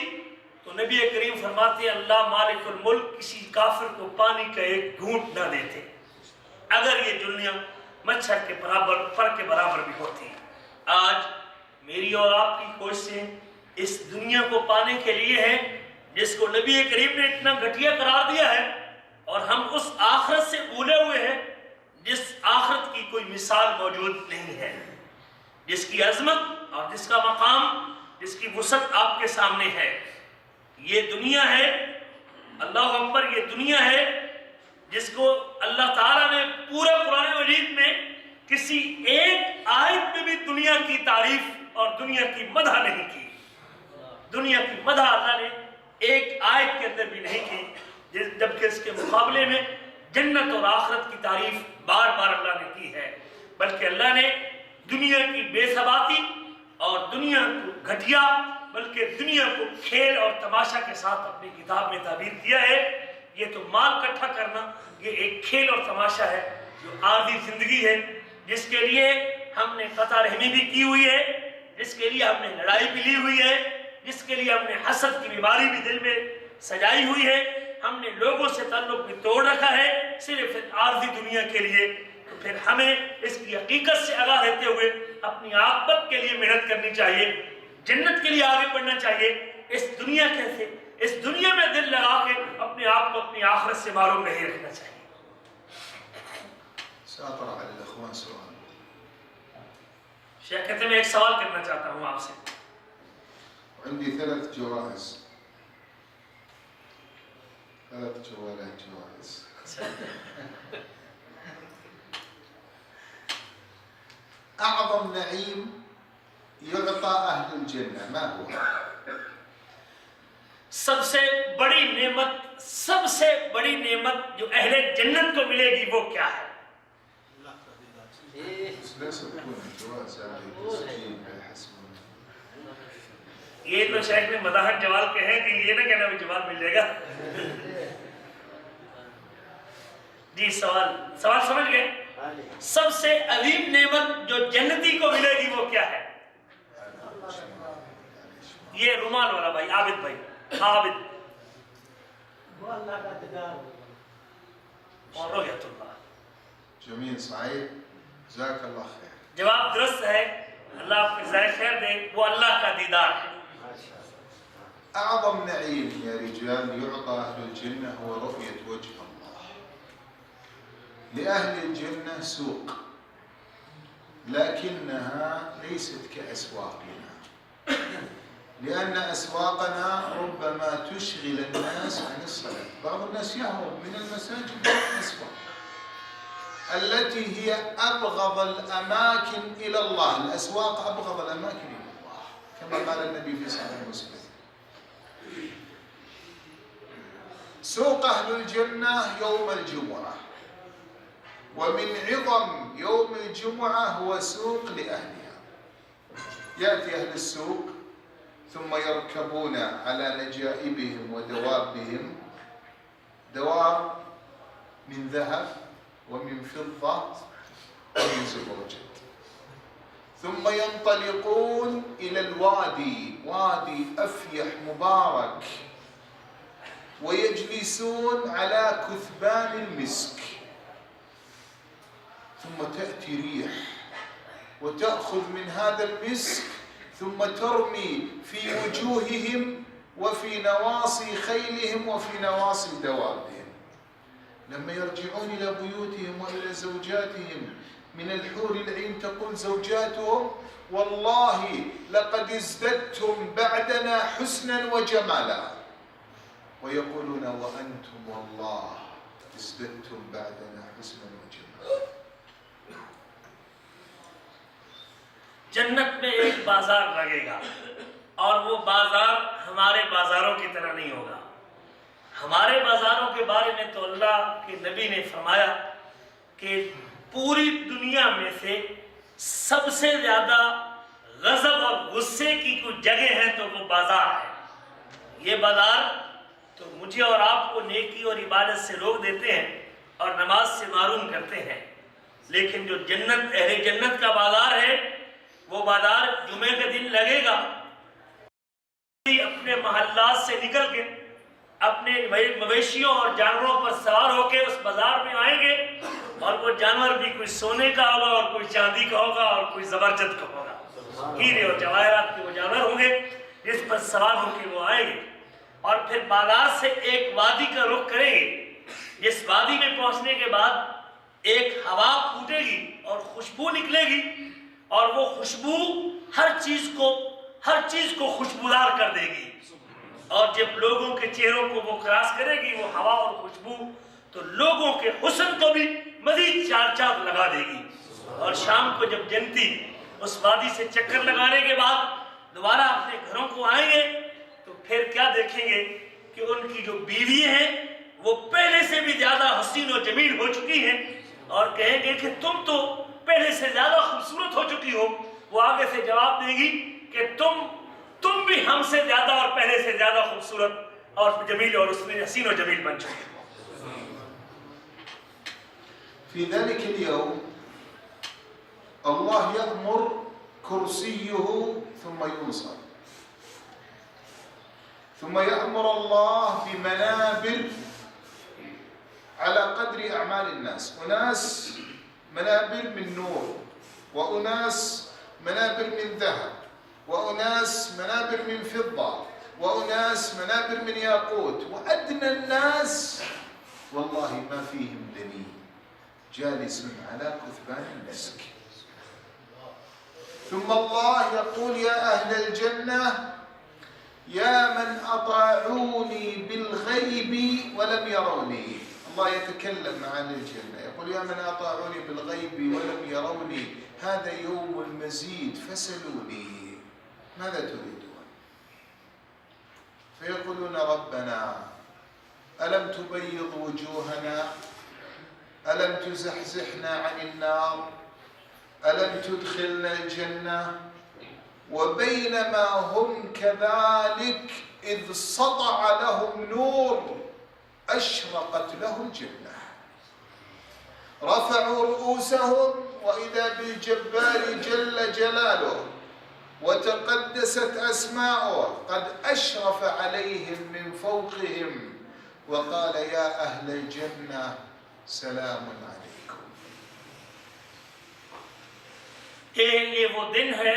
Speaker 1: تو نبی کریم فرماتے ہیں اللہ مالک الملک کسی کافر کو پانی کا ایک گھونٹ نہ دیتے اگر یہ دنیا مچھر کے برابر پر کے برابر بھی ہوتی۔ آج میری اور آپ کی کوششیں اس دنیا کو پانے کے لیے ہیں جس کو نبی کریم نے اتنا گھٹیا قرار دیا ہے، اور ہم اس آخرت سے بھولے ہوئے ہیں جس آخرت کی کوئی مثال موجود نہیں ہے، جس کی عظمت اور جس کا مقام، جس کی وسعت آپ کے سامنے ہے۔ یہ دنیا ہے، اللہ اکبر، یہ دنیا ہے جس کو اللہ تعالیٰ نے پورے قرآن مجید میں کسی ایک آیت میں بھی دنیا کی تعریف اور دنیا کی مدح نہیں کی۔ دنیا کی مدح اللہ نے ایک آیت کے اندر بھی نہیں کی، جبکہ اس کے مقابلے میں جنت اور آخرت کی تعریف بار بار اللہ نے کی ہے۔ بلکہ اللہ نے دنیا کی بے ثباتی اور دنیا کو گھٹیا، بلکہ دنیا کو کھیل اور تماشا کے ساتھ اپنی کتاب میں تعبیر کیا ہے۔ یہ تو مال اکٹھا کرنا، یہ ایک کھیل اور تماشا ہے جو عارضی زندگی ہے، جس کے لیے ہم نے قطع رحمی بھی کی ہوئی ہے، جس کے لیے ہم نے لڑائی بھی لی ہوئی ہے، جس کے لیے ہم نے حسد کی بیماری بھی دل میں سجائی ہوئی ہے، ہم نے لوگوں سے تعلق بھی توڑ رکھا ہے صرف عارضی دنیا کے لیے۔ تو پھر ہمیں اس کی حقیقت سے آگاہ رہتے ہوئے اپنی عاقبت کے لیے محنت کرنی چاہیے، جنت کے لیے آگے بڑھنا چاہیے۔ اس دنیا کیسے، اس دنیا میں دل لگا کے اپنے آپ کو اپنی آخرت سے معروم نہیں رکھنا چاہیے۔
Speaker 2: سأطرح على الأخوان سؤال.
Speaker 1: شیخ کہتے ہیں میں ایک سوال کرنا چاہتا ہوں آپ سے۔
Speaker 2: عندي 3 جوائز، 3 جوالات جوائز. أعظم نعيم يعطى أهل الجنة ما هو؟
Speaker 1: سب سے بڑی نعمت، سب سے بڑی نعمت جو اہل جنت کو ملے گی وہ کیا ہے؟
Speaker 2: ليس بدون جواز عليه تسجيل بالحسب.
Speaker 1: یہ تو شیخ نے مداحت جواب کہے کہ یہ نہ کہنا بھی جواب مل جائے گا۔ جی سوال سمجھ گئے؟ سب سے عظیم نعمت جو جنتی کو ملے گی وہ کیا ہے؟ یہ رومال والا بھائی، عابد بھائی، عابد
Speaker 3: وہ اللہ کا دیدار
Speaker 1: اور رؤیت اللہ۔
Speaker 2: جميل صحيح، جزاك الله خير.
Speaker 1: جواب درست ہے، اللہ آپ کو جزائے خیر دے، وہ اللہ کا دیدار ہے۔
Speaker 2: أعظم نعيم يا رجال يعطى أهل الجنة هو رؤية وجه الله. لأهل الجنة سوق لكنها ليست كأسواقنا، لأن أسواقنا ربما تشغل الناس عن الصلاة. بعض الناس يهرب من المساجد والأسواق التي هي أبغض الأماكن إلى الله. الأسواق أبغض الأماكن إلى الله كما قال النبي في صحيح مسلم. سوق أهل الجنة يوم الجمعة، ومن عظم يوم الجمعة هو سوق لأهلها. يأتي أهل السوق ثم يركبون على نجائبهم ودوابهم، دواب من ذهب ومن فضة ومن زبرجد، ثم ينطلقون إلى الوادي، وادي أفيح مبارك، ويجلسون على كثبان المسك، ثم تأتي ريح وتأخذ من هذا المسك ثم ترمي في وجوههم وفي نواصي خيلهم وفي نواصي دوابهم. لما يرجعون إلى بيوتهم وإلى زوجاتهم من الحور العين تقول زوجاتهم والله لقد ازددتم بعدنا حسنا وجمالا، ويقولون وأنتم والله ازددتم بعدنا حسنا وجمالا.
Speaker 1: جنت میں ایک بازار لگے گا، اور وہ بازار ہمارے بازاروں کی طرح نہیں ہوگا۔ ہمارے بازاروں کے بارے میں تو اللہ کے نبی نے فرمایا کہ پوری دنیا میں سے سب سے زیادہ غضب اور غصے کی کوئی جگہ ہے تو وہ بازار ہے۔ یہ بازار تو مجھے اور آپ کو نیکی اور عبادت سے روک دیتے ہیں اور نماز سے محروم کرتے ہیں، لیکن جو جنت، اہل جنت کا بازار ہے، وہ بازار جمعے کے دن لگے گا۔ اپنے محلات سے نکل کے اپنے مویشیوں اور جانوروں پر سوار ہو کے اس بازار میں آئیں گے اور وہ جانور بھی کوئی سونے کا ہوگا اور کوئی چاندی کا ہوگا اور کوئی زبرجد کا ہوگا، ہیرے اور جواہرات کے وہ جانور ہوں گے جس پر سوار ہو کے وہ آئیں گے، اور پھر بازار سے ایک وادی کا رخ کریں گے، جس وادی میں پہنچنے کے بعد ایک ہوا پھوٹے گی اور خوشبو نکلے گی، اور وہ خوشبو ہر چیز کو خوشبودار کر دے گی، اور جب لوگوں کے چہروں کو وہ کراس کرے گی وہ ہوا اور خوشبو، تو لوگوں کے حسن کو بھی مزید چار چاند لگا دے گی۔ اور شام کو جب جنتی اس وادی سے چکر لگانے کے بعد دوبارہ اپنے گھروں کو آئیں گے تو پھر کیا دیکھیں گے کہ ان کی جو بیوییں ہیں وہ پہلے سے بھی زیادہ حسین و جمیل ہو چکی ہیں، اور کہیں گے کہ تم تو پہلے سے زیادہ خوبصورت ہو چکی ہو۔ وہ آگے سے جواب دے گی کہ تم بھی ہم سے زیادہ اور پہلے سے زیادہ خوبصورت اور جمیل اور اس میں حسین و جمیل بن چکے ہو۔
Speaker 2: في ذلك اليوم الله يأمر كرسيه ثم ينصب، ثم يأمر الله بمنابر على قدر أعمال الناس، أناس منابر من نور، وأناس منابر من ذهب، وأناس منابر من فضة، وأناس منابر من ياقوت، وأدنى الناس والله ما فيهم دني جالس على كثبان المسك. ثم الله يقول يا أهل الجنة يا من أطاعوني بالغيب ولم يروني. الله يتكلم عن الجنة يقول يا من أطاعوني بالغيب ولم يروني هذا يوم المزيد فسلوني ماذا تريدون؟ فيقولون ربنا ألم تبيض وجوهنا، ألم تزحزحنا عن النار، ألم تدخلنا الجنة. وبينما هم كذلك إذ سطع لهم نور أشرقت له الجنة، رفعوا رؤوسهم وإذا بالجبار جل جلاله وتقدست أسماؤه قد أشرف عليهم من فوقهم وقال يا أهل الجنة سلام علیکم۔
Speaker 1: یہ وہ دن ہے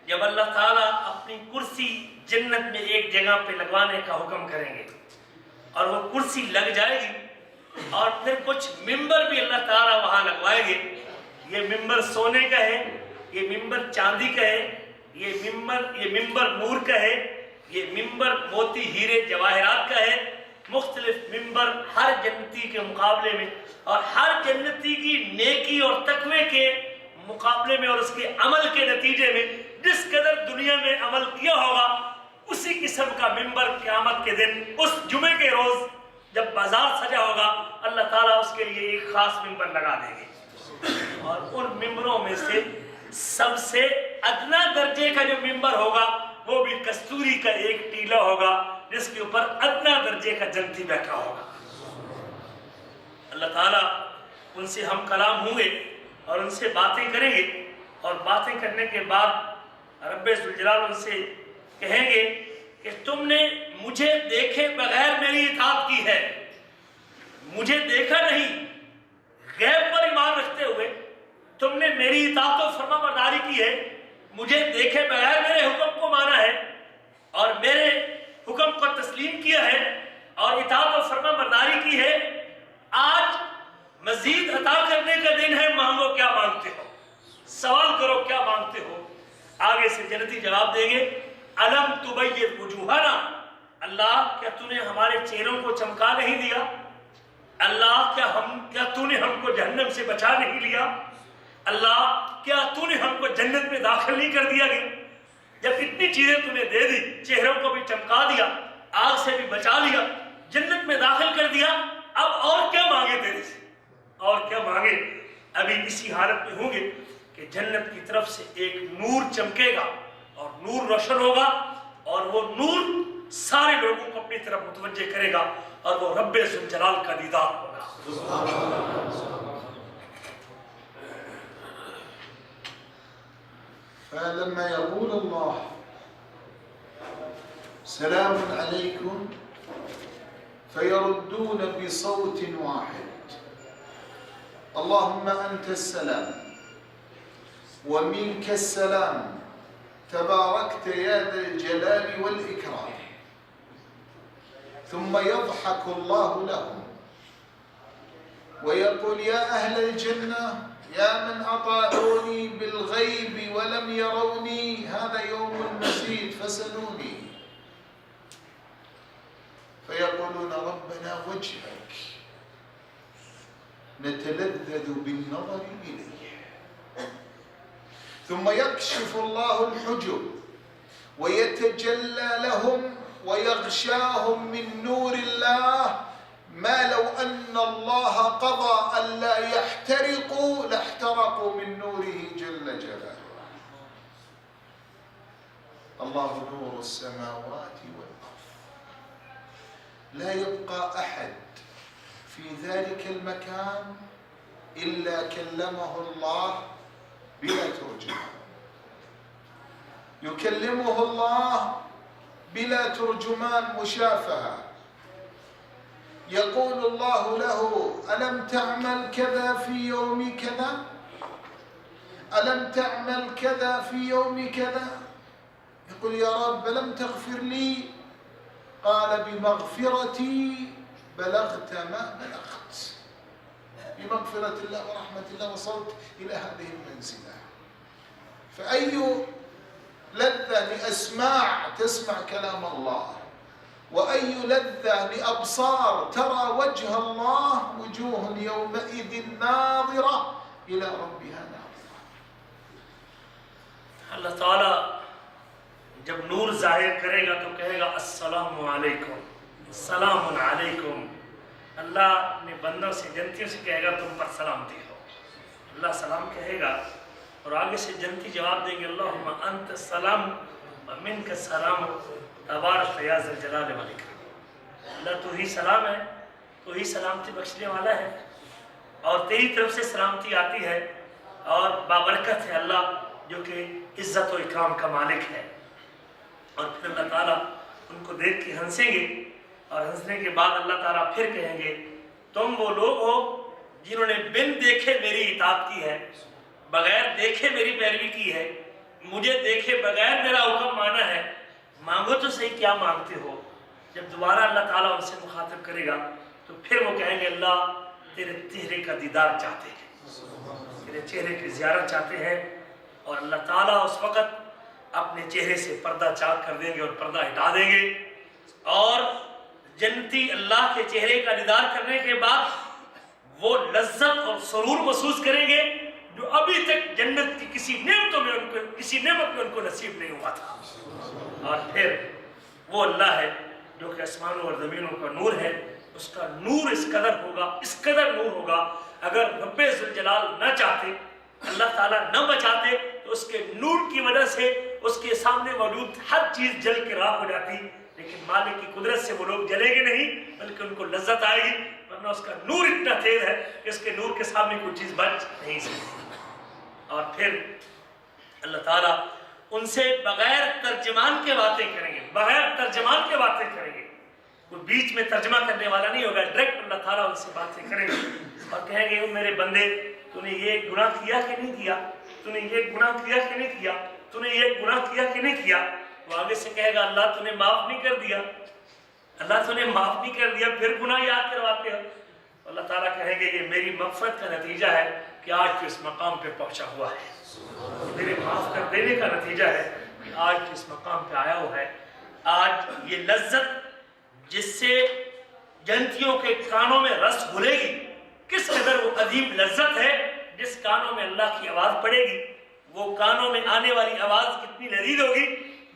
Speaker 1: جب اللہ تعالیٰ اپنی کرسی جنت میں ایک جگہ پہ لگوانے کا حکم کریں گے، اور وہ کرسی لگ جائے گی، اور پھر کچھ ممبر بھی اللہ تعالیٰ وہاں لگوائیں گے۔ یہ ممبر سونے کا ہے، یہ ممبر چاندی کا ہے، یہ ممبر نور کا ہے، یہ ممبر موتی ہیرے جواہرات کا ہے۔ مختلف ممبر ہر جنتی کے مقابلے میں اور ہر جنتی کی نیکی اور تقوی کے مقابلے میں اور اس کے عمل کے نتیجے میں جس قدر دنیا میں عمل کیا ہوگا اسی قسم کا ممبر قیامت کے دن اس جمعے کے روز جب بازار سجا ہوگا اللہ تعالیٰ اس کے لیے ایک خاص ممبر لگا دیں گے، اور ان ممبروں میں سے سب سے ادنا درجے کا جو ممبر ہوگا وہ بھی کستوری کا ایک ٹیلا ہوگا جس کے اوپر ادنا درجے کا جنتی بیٹھا ہوگا۔ اللہ تعالیٰ ان سے ہم کلام ہوں گے اور ان سے باتیں کریں گے، اور باتیں کرنے کے بعد رب ذوالجلال ان سے کہیں گے کہ تم نے مجھے دیکھے بغیر میری اطاعت کی ہے، مجھے دیکھا نہیں، غیب پر ایمان رکھتے ہوئے تم نے میری اطاعت و فرما برداری کی ہے، مجھے دیکھے بغیر میرے حکم کو مانا ہے اور میرے حکم کو تسلیم کیا ہے اور اطاعت و فرما برداری کی ہے۔ آج مزید عطا کرنے کا دن ہے، مانگو کیا مانگتے ہو، سوال کرو کیا مانگتے ہو۔ آگے سے جنتی جواب دیں گے الم تبید وجوہنا، اللہ کیا تو نے ہمارے چہروں کو چمکا نہیں دیا؟ اللہ کیا تو نے ہم کو جہنم سے بچا نہیں لیا؟ اللہ کیا تو نے ہم کو جنت میں داخل نہیں کر دیا گیا؟ جب اتنی چیزیں تو نے دے دی، چہروں کو بھی چمکا دیا، آگ سے بھی بچا لیا، جنت میں داخل کر دیا، اب اور کیا مانگے تیرے سے؟ اور کیا مانگے؟ ابھی اسی حالت میں ہوں گے کہ جنت کی طرف سے ایک نور چمکے گا اور نور روشن ہوگا، اور وہ نور سارے لوگوں کو اپنی طرف متوجہ کرے گا، اور وہ رب ذوالجلال کا دیدار ہوگا۔
Speaker 2: فلما يقول الله سلام عليكم فيردون بصوت واحد اللهم أنت السلام ومنك السلام تباركت يا ذا الجلال والإكرام. ثم يضحك الله لهم ويقول يا أهل الجنة يا من أطاعوني بالغيب ولم يروني هذا يوم مزيد فسلوني. فيقولون ربنا وجهك نتلذذ بالنظر إليه. ثم يكشف الله الحجب ويتجلى لهم ويغشاهم من نور الله ما لو أن الله قضى ألا يحترقوا لاحترقوا من نوره جل جلاله. الله نور السماوات والأرض. لا يبقى أحد في ذلك المكان إلا كلمه الله بلا ترجمان. يكلمه الله بلا ترجمان مشافهة. يقول الله له ألم تعمل كذا في يوم كذا؟ ألم تعمل كذا في يوم كذا؟ يقول يا رب لم تغفر لي. قال بمغفرتي بلغت ما بلغت. بمغفرة الله ورحمة الله وصلت إلى هذه المنزلة. فأي لذة لأسماع تسمع كلام الله، وأي لذة لأبصار ترى وجه الله. وجوه يومئذ ناظرة إلى ربها ناظرة.
Speaker 1: اللہ تعالیٰ جب نور ظاہر کرے گا تو کہے گا السلام علیکم، السلام علیکم. اللہ نے بندوں سے جنتیوں سے کہے گا تم پر سلامتی ہو. اللہ سلام کہے گا اور آگے سے جنتی جواب دیں گے اللہم انت السلام ومنک السلام تبارک یا ذا الجلال والاکرام. اللہ تو ہی سلام ہے، تو ہی سلامتی بخشنے والا ہے اور تیری طرف سے سلامتی آتی ہے اور بابرکت ہے اللہ جو کہ عزت و اکرام کا مالک ہے. اور پھر اللہ تعالیٰ ان کو دیکھ کے ہنسیں گے اور ہنسنے کے بعد اللہ تعالیٰ پھر کہیں گے تم وہ لوگ ہو جنہوں نے بن دیکھے میری اطاعت کی ہے، بغیر دیکھے میری پیروی کی ہے، مجھے دیکھے بغیر میرا حکم مانا ہے. مانگو تو صحیح کیا مانگتے ہو. جب دوبارہ اللہ تعالیٰ ان سے مخاطب کرے گا تو پھر وہ کہیں گے اللہ تیرے چہرے کا دیدار چاہتے ہیں، تیرے چہرے کی زیارت چاہتے ہیں. اور اللہ تعالیٰ اس وقت اپنے چہرے سے پردہ چاک کر دیں گے اور پردہ ہٹا دیں گے اور جنتی اللہ کے چہرے کا دیدار کرنے کے بعد وہ لذت اور سرور محسوس کریں گے جو ابھی تک جنت کی کسی نعمت میں ان کو نصیب نہیں ہوا تھا. اور پھر وہ اللہ ہے جو کہ آسمانوں اور زمینوں کا نور ہے. اس کا نور اس قدر نور ہوگا اگر رب ذوالجلال نہ چاہتے، اللہ تعالیٰ نہ بچاتے تو اس کے نور کی وجہ سے اس کے سامنے موجود ہر چیز جل کے راکھ ہو جاتی. لیکن مالک کی قدرت سے وہ لوگ جلیں گے نہیں بلکہ ان کو لذت آئے گی، ورنہ اس کا نور اتنا تیز ہے کہ اس کے نور کے سامنے کوئی چیز بچ نہیں سکتی. اور پھر اللہ تعالیٰ ان سے بغیر ترجمان کے باتیں کریں گے، بغیر ترجمان کے باتیں کریں گے. کوئی بیچ میں ترجمہ کرنے والا نہیں ہوگا، ڈائریکٹ اللہ تعالیٰ ان سے باتیں کریں گے اور کہیں گے میرے بندے تو نے یہ گناہ کیا کہ نہیں کیا، تو نے یہ گناہ کیا کہ نہیں کیا، تو نے یہ گناہ کیا کہ نہیں کیا. وہ آگے سے کہے گا اللہ تو نے معاف نہیں کر دیا، اللہ تو نے معاف نہیں کر دیا، پھر گناہ یاد کرواتے ہو. اللہ تعالیٰ کہیں گے یہ میری مغفرت کا نتیجہ ہے کہ آج تو اس مقام پہ پہنچا ہوا ہے، میرے معاف کر دینے کا نتیجہ ہے کہ آج تو اس مقام پہ آیا ہوا ہے. آج یہ لذت جس سے جنتیوں کے کانوں میں رس گھلے گی، کس قدر وہ عظیم لذت ہے. جس کانوں میں اللہ کی آواز پڑے گی وہ کانوں میں آنے والی آواز کتنی لذیذ ہوگی.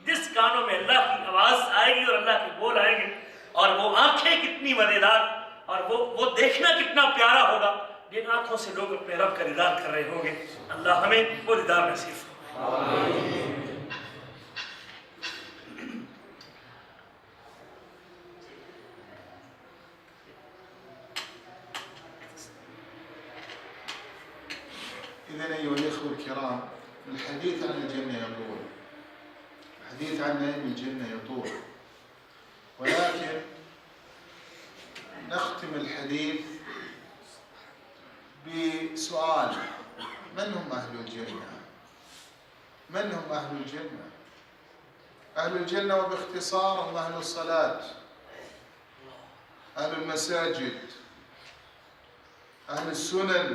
Speaker 1: جس کانوں میں اللہ کی آواز آئے گی اور اللہ کے بول آئیں گے اور وہ آنکھیں کتنی مزیدار اور وہ دیکھنا کتنا پیارا ہوگا جن آنکھوں سے لوگ اپنے رب کا دیدار کر رہے ہوں گے. اللہ ہمیں وہ دیدار نصیب فرمائے.
Speaker 2: إذن أيها الإخوة الكرام، الحديث عن الجنة يطول، الحديث عن نعيم الجنة يطول، ولكن نختم الحديث السؤال: من هم أهل الجنة؟ من هم أهل الجنة؟ أهل الجنة وباختصار هم أهل الصلاة، أهل المساجد، أهل السنن،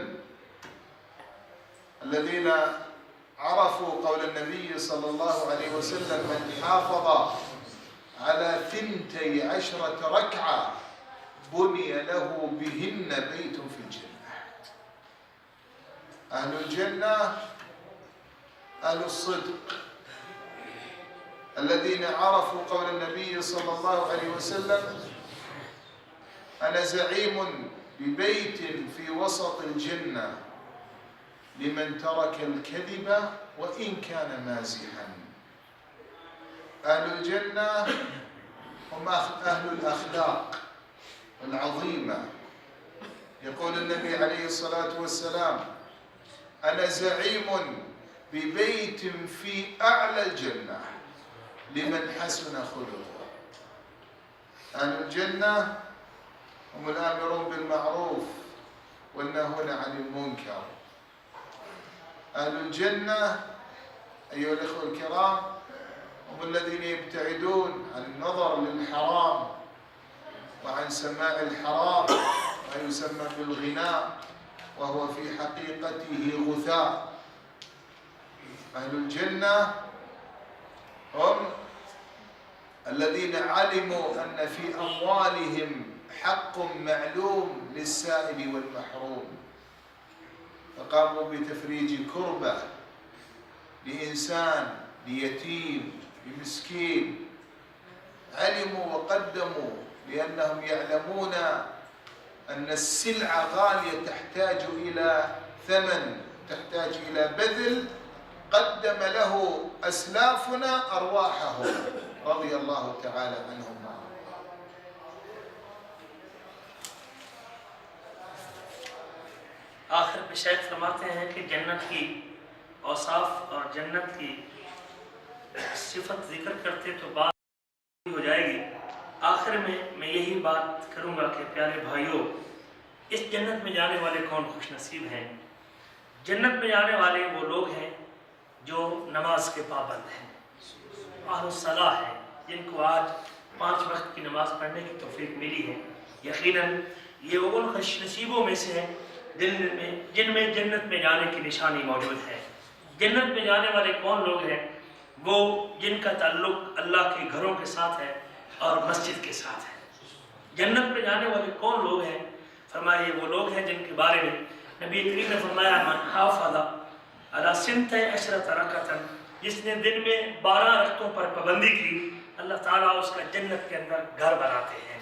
Speaker 2: الذين عرفوا قول النبي صلى الله عليه وسلم: من حافظ على 12 ركعة بني له بهن بيت في الجنة. أهل الجنة أهل الصدق، الذين عرفوا قول النبي صلى الله عليه وسلم: أنا زعيم ببيت في وسط الجنة لمن ترك الكذب وإن كان مازحا. أهل الجنة هم أهل الأخلاق العظيمة. يقول النبي عليه الصلاة والسلام: أنا زعيم ببيت في أعلى الجنة لمن حسن خلقه. أهل الجنة هم الآمرون بالمعروف والناهون عن المنكر. أهل الجنة أيها الأخوة الكرام هم الذين يبتعدون عن النظر للحرام وعن سماع الحرام، ما يسمى بالغناء وهو في حقيقته غثاء. أهل الجنة هم الذين علموا أن في أموالهم حق معلوم للسائل والمحروم، فقاموا بتفريج كربة لإنسان، ليتيم، لمسكين. علموا وقدموا لأنهم يعلمون أن السلعة غالية تحتاج إلى ثمن، تحتاج إلى بذل. قدم له أسلافنا أرواحهم رضي الله تعالى عنهم.
Speaker 1: آخر میں شیخ فرماتے ہیں کہ جنت کی اوصاف اور جنت کی صفت ذکر کرتے تو بات ہو جائے گی۔ آخر میں یہی بات کروں گا کہ پیارے بھائیوں، اس جنت میں جانے والے کون خوش نصیب ہیں؟ جنت میں جانے والے وہ لوگ ہیں جو نماز کے پابند ہیں، اہل الصلاح ہیں، جن کو آج 5 وقت کی نماز پڑھنے کی توفیق ملی ہے۔ یقیناً یہ وہ ان خوش نصیبوں میں سے ہیں جن میں جنت میں جانے کی نشانی موجود ہے۔ جنت میں جانے والے کون لوگ ہیں؟ وہ جن کا تعلق اللہ کے گھروں کے ساتھ ہے اور مسجد کے ساتھ ہے۔ جنت میں جانے والے کون لوگ ہیں؟ فرمایا یہ وہ لوگ ہیں جن کے بارے میں نبی کریم نے فرمایا: من حافظ علی 12 رکعۃ، جس نے دن میں 12 رکعتوں پر پابندی کی، اللہ تعالیٰ اس کا جنت کے اندر گھر بناتے ہیں۔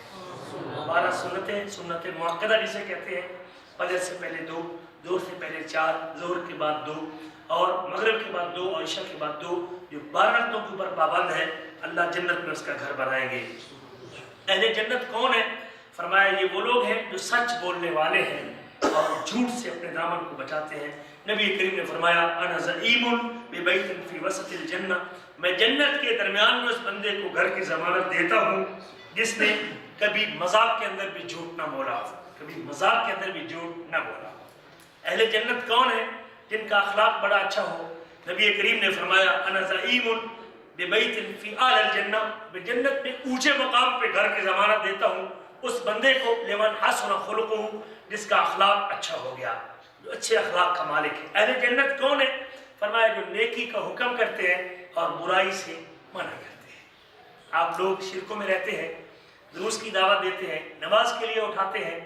Speaker 1: 12 سنتیں، سنت مؤکدہ جسے کہتے ہیں، فجر سے پہلے 2، ظہر سے پہلے 4، ظہر کے بعد 2، اور مغرب کے بعد 2 اور عشاء کے بعد 2، جو 12 رکعتوں کے اوپر پابند ہے، اللہ جنت میں اس کا گھر بنائیں گے۔ اہل جنت کون ہے؟ فرمایا یہ وہ لوگ ہیں جو سچ بولنے والے ہیں اور جھوٹ سے اپنے دامن کو بچاتے ہیں۔ نبی کریم نے فرمایا: انا زعیم ببیت فی وسط الجنہ، میں جنت کے درمیان میں اس بندے کو گھر کی ضمانت دیتا ہوں جس نے کبھی مذاق کے اندر بھی جھوٹ نہ بولا ہو، کبھی مذاق کے اندر بھی جھوٹ نہ بولا ہو۔ اہل جنت کون ہے؟ جن کا اخلاق بڑا اچھا ہو۔ نبی کریم نے فرمایا: انا زعیم ببیت فی اعلی الجنہ، میں جنت میں اونچے مقام پہ گھر کی ضمانت دیتا ہوں اس بندے کو لمن حسن خلقہ، جس کا اخلاق اچھا ہو گیا، جو اچھے اخلاق کا مالک ہے۔ اہل جنت کون ہے؟ فرمایا جو نیکی کا حکم کرتے ہیں اور برائی سے منع کرتے ہیں۔ آپ لوگ شرکوں میں رہتے ہیں، دروس کی دعوت دیتے ہیں، نماز کے لیے اٹھاتے ہیں،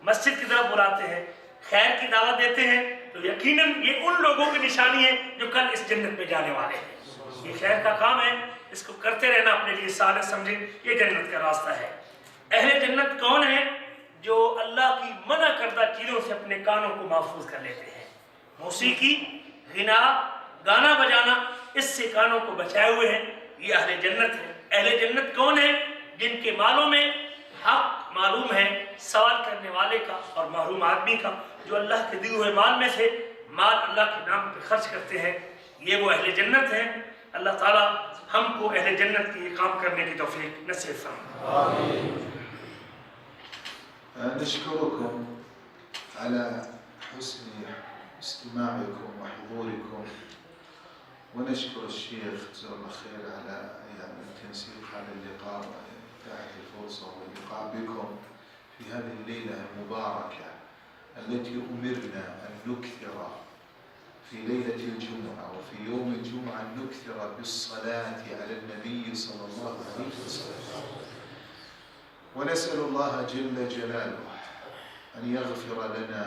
Speaker 1: مسجد کی طرف بلاتے ہیں، خیر کی دعوت دیتے ہیں، تو یقیناً یہ ان لوگوں کی نشانی ہے جو کل اس جنت میں جانے والے ہیں۔ یہ خیر کا کام ہے، اس کو کرتے رہنا اپنے لیے سعادت سمجھیں، یہ جنت کا راستہ ہے۔ اہل جنت کون ہے؟ جو اللہ کی منع کردہ چیزوں سے اپنے کانوں کو محفوظ کر لیتے ہیں۔ موسیقی، غنا، گانا بجانا، اس سے کانوں کو بچائے ہوئے ہیں، یہ اہل جنت ہے۔ اہل جنت کون ہے؟ جن کے مالوں میں حق معلوم ہے سوال کرنے والے کا اور محروم آدمی کا، جو اللہ کے دیے ہوئے مال میں سے مال اللہ کے نام پہ خرچ کرتے ہیں، یہ وہ اہل جنت ہیں۔ اللہ تعالیٰ ہم کو اہل جنت کی یہ کام کرنے کی توفیق نصیب فرمائے۔
Speaker 2: نشكركم على حسن استماعكم وحضوركم، ونشكر الشيخ جزاه الله خير على التنسيق هذا اللقاء وإتاحة الفرصة واللقاء بكم في هذه الليلة المباركة التي أمرنا أن نكثر في ليلة الجمعة وفي يوم الجمعة نكثر بالصلاة على النبي صلى الله عليه وسلم، ونسأل الله جل جلاله أن يغفر لنا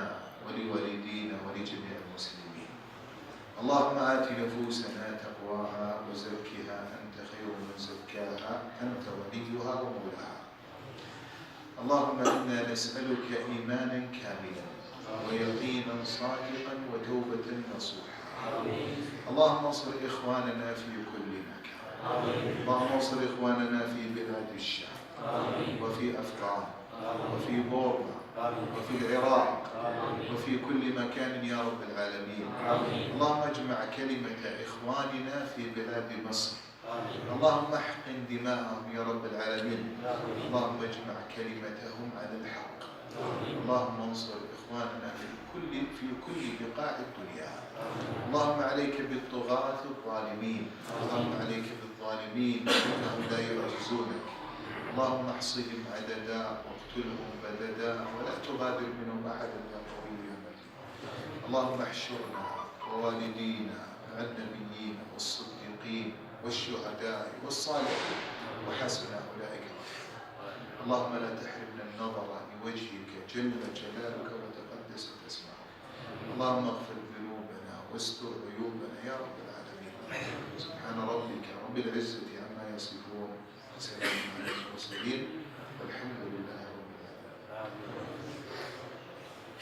Speaker 2: ولوالدينا ولجميع المسلمين. اللهم آت نفوسنا تقواها وزكها أنت خير من زكاها أنت وليها ومولاها. اللهم إنا نسألك إيمانا كاملا ويقينا صادقا وتوبة نصوحا. اللهم انصر إخواننا في كل مكان. اللهم انصر إخواننا في بلاد الشام وفي أفغان وفي بورما وفي العراق وفي كل مكان يا رب العالمين. اللهم اجمع كلمة إخواننا في بلاد مصر. اللهم احقن دماءهم يا رب العالمين. اللهم اجمع كلمتهم على الحق. اللهم انصر إخواننا في كل بقاع الدنيا. اللهم عليك بالطغاة الظالمين. اللهم عليك بالظالمين إنهم لا يعجزونك. اللهم احصهم عددا واقتلهم بددا ولا تغادر منهم أحدا يا قوي يا متين. اللهم احشرنا ووالدينا مع النبيين والصديقين والشهداء والصالحين وحسن أولئك رفيقا. اللهم لا تحرمنا النظر لوجهك جل جلالك وتقدست اسمك. اللهم اغفر ذنوبنا واستر عيوبنا يا رب العالمين. سبحان ربك رب العزة عما يصفون وسلام على المرسلين والحمد لله رب العالمين.